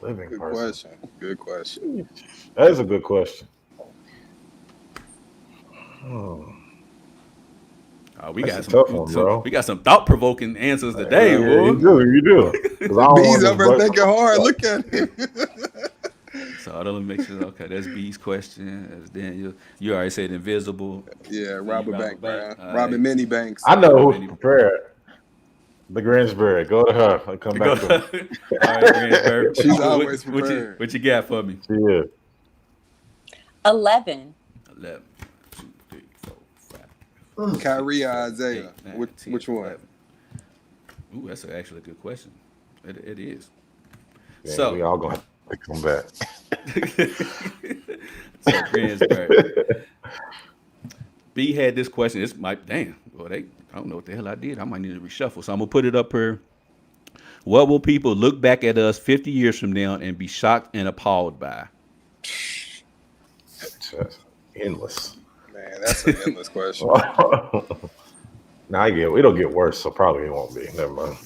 Living Good person. question. Good question. That is a good question. We That's got a tough one, some bro. we got some thought provoking answers today, Yeah, boy. you do. 'Cause I don't B's want to over there thinking hard. Look at him. So I don't make sure. Okay, that's B's question. That's Daniel. You already said invisible. Yeah, You Robert Robert Bank, man. All Robin right. Many Banks. I know who's Many- prepared. The Greensbury. Go to her. I'll come Go. back to her. All right, Greensburg. She's always prepared. What you got for me? She is. 11. 11, 2, 3, 4, 5. Kyrie or 7, Isaiah? 8, 9, Which 10, one? 11. Ooh, that's actually a good question. It is. Yeah, So we all gonna have to come back. So Greensburg. B had this question. It's my damn. Well, I don't know what the hell I did. I might need to reshuffle. So I'm gonna put it up here. What will people look back at us 50 years from now and be shocked and appalled by? Just endless. Man, that's an endless question. Now it'll get worse, so probably it won't be. Never mind.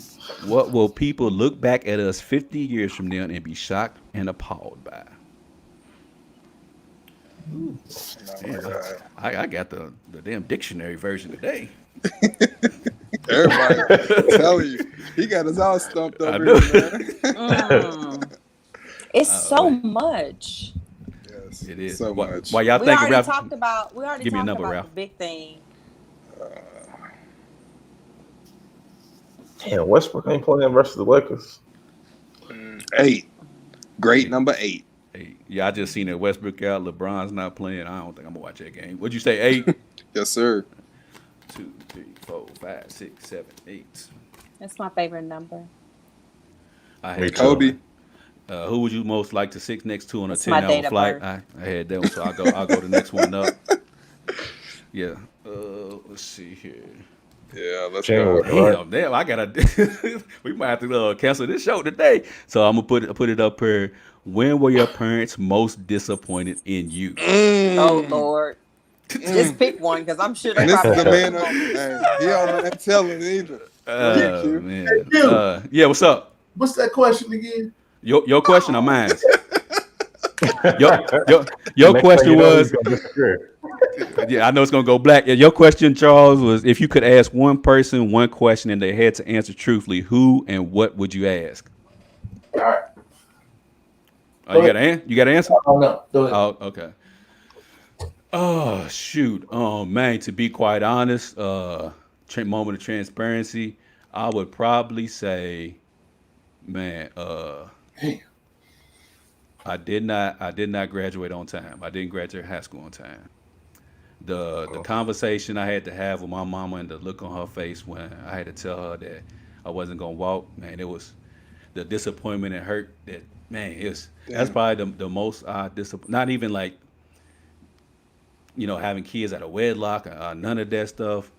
What will people look back at us 50 years from now and be shocked and appalled by? Oh my God. I got the damn dictionary version today. Everybody telling you, he got us all stumped I over know. here, man. It's so much. Yes, It is. so much. While y'all We thinking, already Ralph, talked about. We already give me a talked number, about Ralph. the big thing. Damn, Westbrook ain't playing versus the Lakers. 8. Great number 8. Hey, yeah, I just seen that Westbrook out. LeBron's not playing. I don't think I'm gonna watch that game. What'd you say? 8, Yes, sir. 2, 3, 4, 5, 6, 7, 8. That's my favorite number. I Me had too. Kobe. Who would you most like to sit next to on a It's my 10-hour date of flight? birth. I had that one, so I'll go the next one up. Yeah. Let's see here. Yeah, let's January. go. Damn, I gotta. We might have to cancel this show today. So I'm gonna put it up here. When were your parents most disappointed in you? Oh Lord, just pick one because I'm sure they And this is probably the have man. two moments. Hey, he don't mind telling either. Thank you. Man. you. Yeah, what's up? What's that question again? Your question or mine? Your Next question thing you know, was. he's gonna disappear. Yeah, I know it's gonna go black. Yeah, your question, Charles, was if you could ask one person one question and they had to answer truthfully, who and what would you ask? All right. Oh, you got to answer? Oh no. Go ahead. Oh, okay. Oh shoot. Oh man, to be quite honest, moment of transparency, I would probably say, man, Hey. I did not graduate on time. I didn't graduate high school on time. The conversation I had to have with my mama and the look on her face when I had to tell her that I wasn't gonna walk, man, it was the disappointment and hurt that man, that's Damn. probably the most not even like having kids out of wedlock or none of that stuff.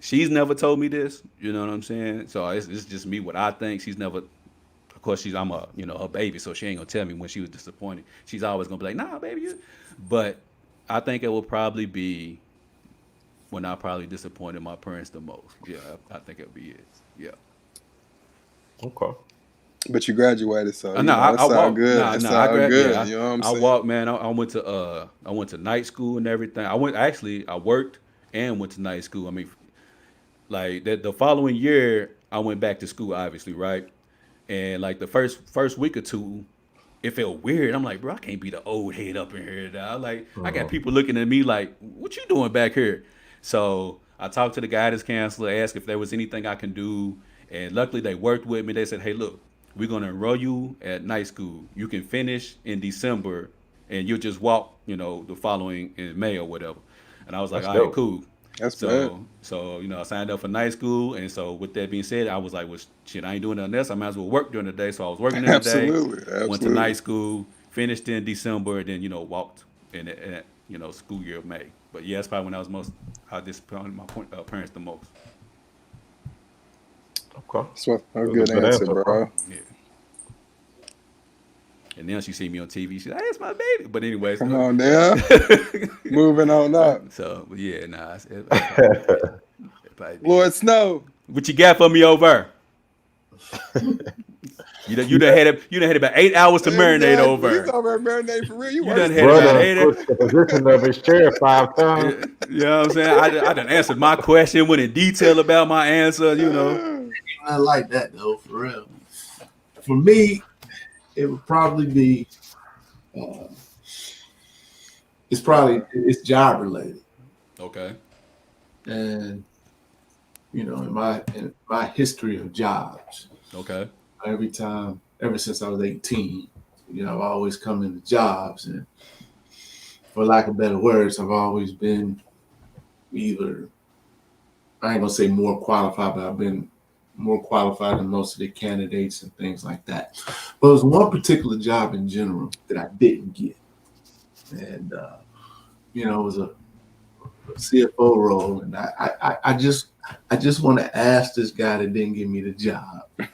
She's never told me this, you know what I'm saying? So it's just me what I think. She's never, of course, I'm her baby, so she ain't gonna tell me when she was disappointed. She's always gonna be like, nah, baby, but I think it will probably be when I probably disappointed my parents the most. Yeah, I think it'll be it. Yeah. Okay. But you graduated, so No, I it's all walked. good. It's I all grad. good. Yeah, You know what I'm I saying? walked, man. I went to night school and everything. I worked and went to night school. I mean, like the following year, I went back to school, obviously, right? And like the first week or two, it felt weird. I'm like, bro, I can't be the old head up in here now. Like, I got people looking at me like, what you doing back here? So I talked to the guidance counselor, asked if there was anything I can do, and luckily they worked with me. They said, hey, look, we're gonna enroll you at night school. You can finish in December, and you'll just walk, the following in May or whatever. And I was like, That's all right, dope. cool. That's bad. So I signed up for night school, and so with that being said, I was like, well, shit, I ain't doing nothing else. I might as well work during the day. So I was working during the day. Absolutely. Went to night school, finished in December, then walked in school year of May. But yeah, that's probably when I disappointed my parents the most. Okay. That's a That was good a good answer, answer, bro. Yeah. And then she see me on TV. She's like, hey, it's my baby. But anyways, Come on now. Moving on up. So but yeah, nah. It probably be Lord it. Snow. What you got for me over? You done had about 8 hours to marinate Exactly. over. He's over there marinating for real. You You done worse had than about Brother 8 pushed the position of his chair 5 times. You know what I'm saying? I done answered my question, went in detail about my answer, you know. Not like that though, for real. For me, it would probably be. Uh, it's job related, Okay. and in my history of jobs, Okay. ever since I was 18, I've always come into jobs, and for lack of better words, I've always been either, I ain't gonna say more qualified, but I've been more qualified than most of the candidates and things like that. But it was one particular job in general that I didn't get, and it was a CFO role, and I just want to ask this guy that didn't give me the job. I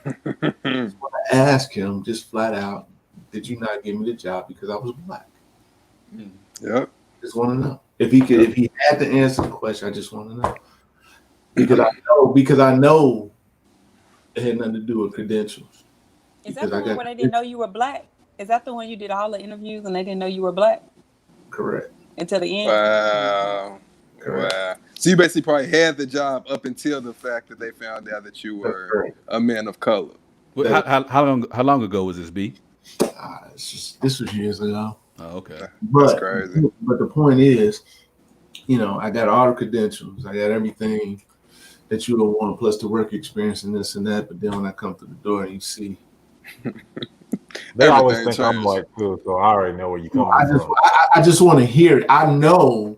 want to ask him just flat out, did you not give me the job because I was black? Yep. Just want to know if he had to answer the question. I just want to know because I know it had nothing to do with credentials. Is that the one where they didn't know you were black? Is that the one you did all the interviews and they didn't know you were black? Correct. Until the end? Wow. Correct. Wow. So you basically probably had the job up until the fact that they found out that you were a man of color. How long ago was this, B? This was years ago. Oh, okay. That's crazy. But the point is, I got all the credentials. I got everything that you would want, plus the work experience and this and that. But then when I come through the door, you see. They always think changed. I'm white too, so I already know where you're coming from. I just want to hear it. I know,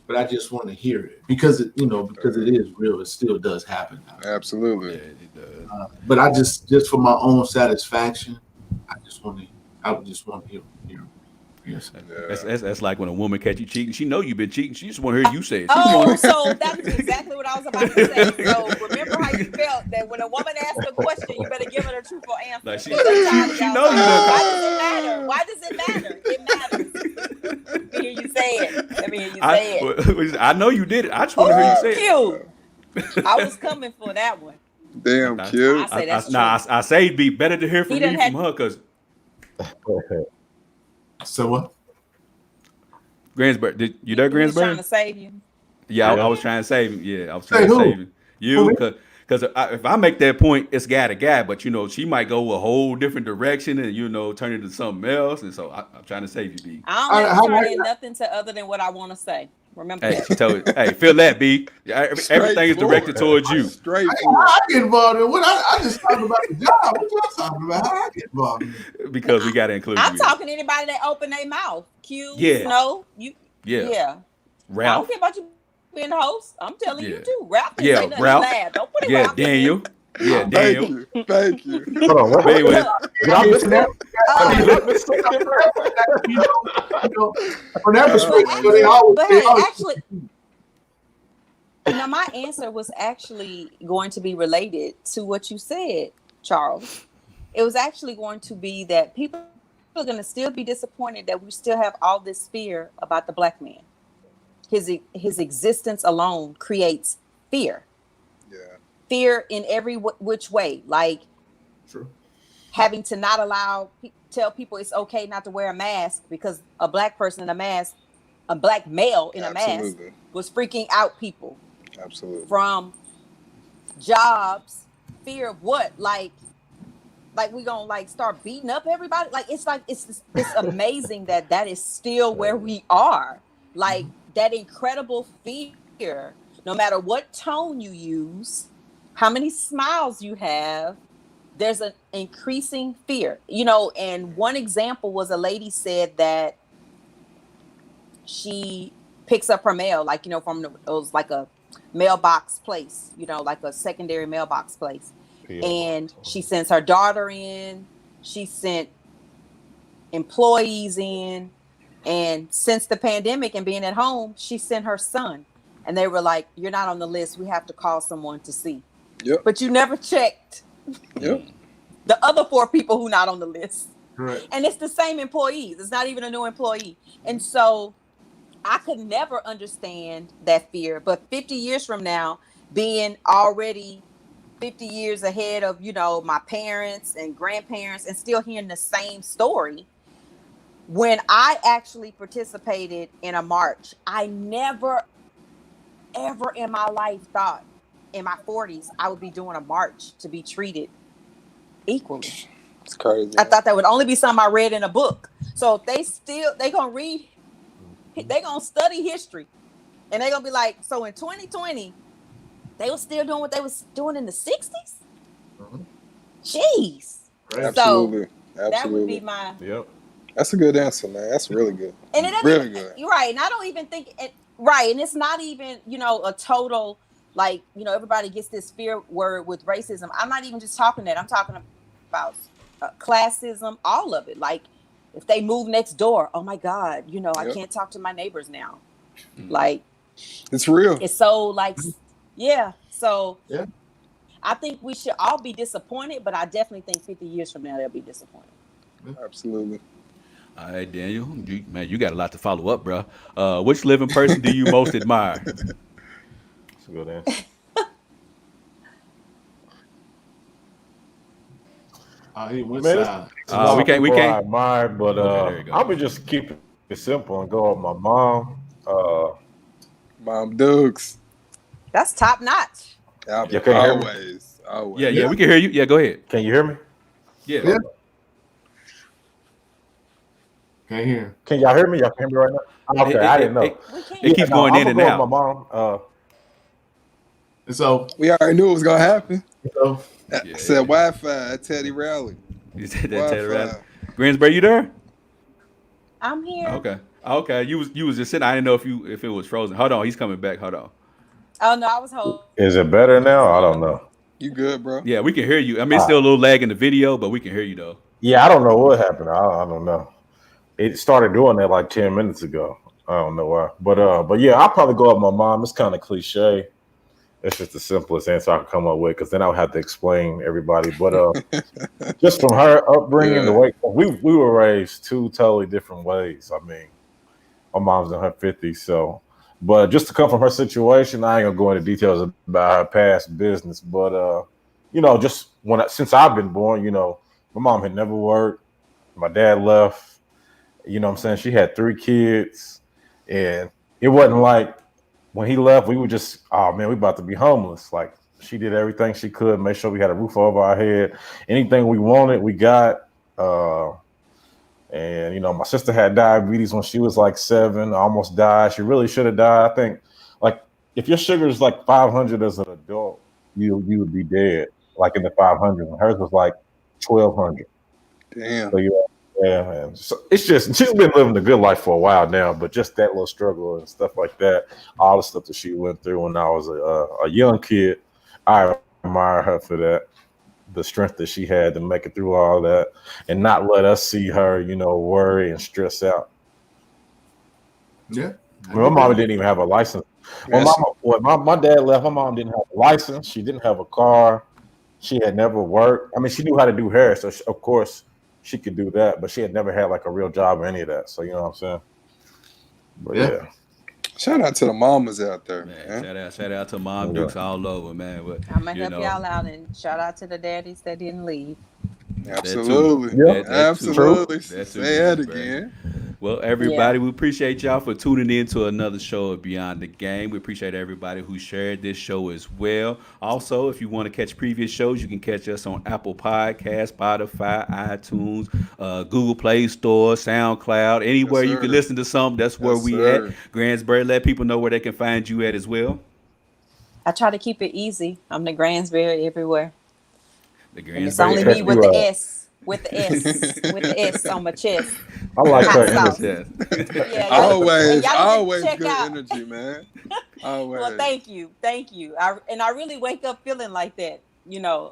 but I just want to hear it because it is real. It still does happen. Absolutely. Yeah, it does. But I just for my own satisfaction, I would just want to hear. Yes. That's like when a woman catch you cheating. She know you've been cheating. She just want to hear you say it. So that's exactly what I was about to say. So remember how you felt that when a woman asks a question, you better give her a truthful answer. Like she know you know. Why does it matter? It matters. Let me hear you say it. I know you did it. I just want to hear you say it. I was coming for that one. Damn, cute. I say that's true. I say it'd be better to hear from me from her because. So what? Gransberry, you there, Gransberry? Trying to save you. Yeah, I was trying to save him. Yeah, I was trying to save him. You, because if I make that point, it's guy to guy. But she might go a whole different direction and turn into something else. And so I'm trying to save you, B. I don't turn in nothing to other than what I want to say. Remember that. She told you, hey, feel that, B. Everything is directed towards you. I get involved in what I just talked about the job. What y'all talking about? How I get involved in it? Because we got to include I'm you. talking to anybody that open their mouth. Q, Snow, you. Yeah. Ralph. I don't care about you being the host. I'm telling you too. Ralph. Ralph. Don't put it Ralph. Daniel. Yeah, Daniel. Thank you. Hold on. Anyway, from that perspective, they always. Now, my answer was actually going to be related to what you said, Charles. It was actually going to be that people are going to still be disappointed that we still have all this fear about the black man. His existence alone creates fear. Yeah. Fear in every which way, like having to not tell people it's okay not to wear a mask because a black person in a mask, a black male in a mask was freaking out people. Absolutely. From jobs, fear of what? Like we gonna start beating up everybody? It's amazing that is still where we are. Like that incredible fear, no matter what tone you use, how many smiles you have, there's an increasing fear. And one example was a lady said that she picks up her mail, from it was like a mailbox place, like a secondary mailbox place. And she sends her daughter in, she sent employees in, and since the pandemic and being at home, she sent her son. And they were like, you're not on the list. We have to call someone to see. Yep. But you never checked the other 4 people who not on the list. Right. And it's the same employees. It's not even a new employee. And so I could never understand that fear. But 50 years from now, being already 50 years ahead of, my parents and grandparents and still hearing the same story. When I actually participated in a march, I never, ever in my life thought in my 40s I would be doing a march to be treated equally. It's crazy. I thought that would only be something I read in a book. So if they gonna read, they gonna study history, and they gonna be like, so in 2020, they were still doing what they was doing in the 60s. Jeez. Absolutely. So that would be my. Yep. That's a good answer, man. That's really good. And it really good. You're right, and I don't even think it. Right, and it's not even a total like everybody gets this fear word with racism. I'm not even just talking that. I'm talking about classism, all of it. Like if they move next door, oh my God, I can't talk to my neighbors now. Like it's real. It's so like, yeah. So yeah. I think we should all be disappointed, but I definitely think 50 years from now they'll be disappointed. Absolutely. All right, Daniel, you got a lot to follow up, bro. Which living person do you most admire? That's a good answer. He went silent. We can't. I admire, but okay, I'm gonna just keep it simple and go with my mom. Mom Dukes. That's top notch. You can hear me? Always. Yeah, we can hear you. Yeah, go ahead. Can you hear me? Yeah. Can't hear. Can y'all hear me? Y'all can hear me right now? Okay, I didn't know. It keeps going in and out. My mom. So we already knew it was gonna happen. So I said Wi-Fi at Teddy Rally. You said that Teddy Rally. Greensbury, you there? I'm here. Okay. You was just sitting. I didn't know if it was frozen. Hold on, he's coming back. Hold on. Oh no, I was holding. Is it better now? I don't know. You good, bro? Yeah, we can hear you. I mean, it's still a little lag in the video, but we can hear you though. Yeah, I don't know what happened. I don't know. It started doing that like 10 minutes ago. I don't know why. But yeah, I'll probably go with my mom. It's kind of cliche. It's just the simplest answer I can come up with because then I would have to explain everybody. But just from her upbringing, the way we were raised two totally different ways. I mean, my mom's in her 50s, so. But just to come from her situation, I ain't gonna go into details about her past business. But just since I've been born, my mom had never worked. My dad left. You know what I'm saying? She had 3 kids, and it wasn't like when he left, we were just, oh man, we about to be homeless. Like she did everything she could, make sure we had a roof over our head. Anything we wanted, we got. And my sister had diabetes when she was like 7, almost died. She really should have died. I think, like, if your sugar is like 500 as an adult, you would be dead, like in the 500s. And hers was like 1200. Damn. So yeah, man. So it's just she's been living a good life for a while now, but just that little struggle and stuff like that, all the stuff that she went through when I was a young kid, I admire her for that. The strength that she had to make it through all that and not let us see her, worry and stress out. Yeah. My mom didn't even have a license. When my dad left, my mom didn't have a license. She didn't have a car. She had never worked. I mean, she knew how to do hair. So, of course, she could do that. But she had never had like a real job or any of that. So, you know what I'm saying? But yeah. Shout out to the mamas out there, man. Shout out to Mom Dukes all over, man. But, I'm gonna help y'all out and shout out to the daddies that didn't leave. Absolutely. Absolutely. Say that again. Well, everybody, we appreciate y'all for tuning in to another show of Beyond the Game. We appreciate everybody who shared this show as well. Also, if you want to catch previous shows, you can catch us on Apple Podcasts, Spotify, iTunes, Google Play Store, SoundCloud, anywhere you can listen to something. That's where we at. Gransbury, let people know where they can find you at as well. I try to keep it easy. I'm the Gransbury everywhere. It's only me with the S. With the S on my chest. I like that energy. Always good energy, man. Always. Well, thank you. I really wake up feeling like that.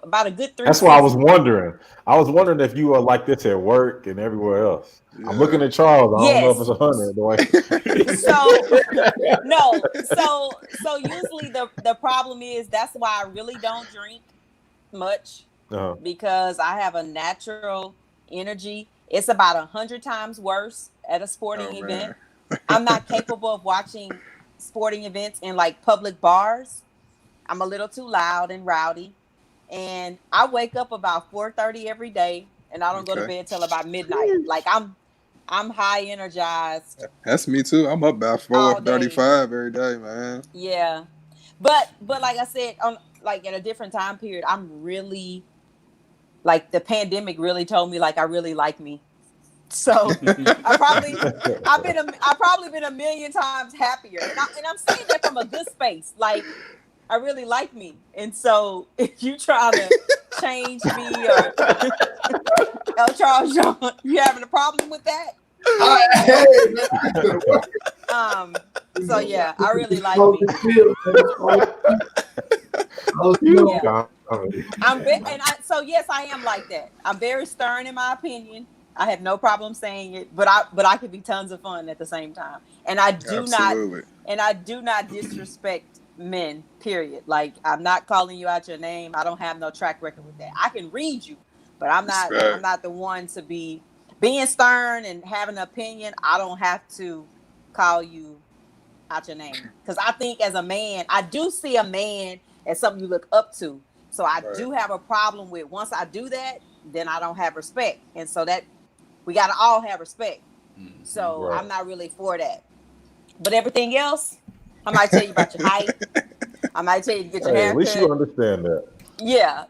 About a good 3. That's why I was wondering. I was wondering if you were like this at work and everywhere else. Yeah. I'm looking at Charles. I don't know if it's 100. So usually the problem is that's why I really don't drink much. Because I have a natural energy. It's about 100 times worse at a sporting event. I'm not capable of watching sporting events in like public bars. I'm a little too loud and rowdy. and I wake up about 4:30 every day, and I don't go to Okay. bed till about midnight. Like I'm high energized That's me too. I'm up by all day. 4:35 every day, man. Yeah, but like I said, on like in a different time period, I'm really like the pandemic really told me like I really like me. So I've probably been a million times happier, and I'm saying that from a good space. Like I really like me, and so if you try to change me or El Charles John, you having a problem with that? So yeah, I really like me. Yeah. So yes, I am like that. I'm very stern in my opinion. I have no problem saying it, but I can be tons of fun at the same time. And I do Absolutely. not disrespect men, period. Like I'm not calling you out your name. I don't have no track record with that. I can read you, but I'm not the one to be being stern and having an opinion. I don't have to call you out your name. Because I think as a man, I do see a man as something you look up to. So I do have a problem with once I do that, then I don't have respect. And so that we got to all have respect. So I'm not really for that. But everything else, I might tell you about your height. I might tell you to get your haircut. At least you understand that. Yeah,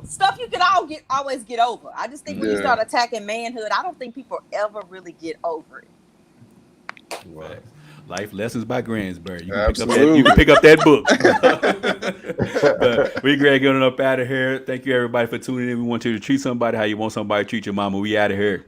stuff you can always get over. I just think when you start attacking manhood, I don't think people ever really get over it. Right. Life Lessons by Gransbury. You Absolutely. can pick up that book. But we Greg getting up out of here. Thank you everybody for tuning in. We want you to treat somebody how you want somebody to treat your mama. We out of here.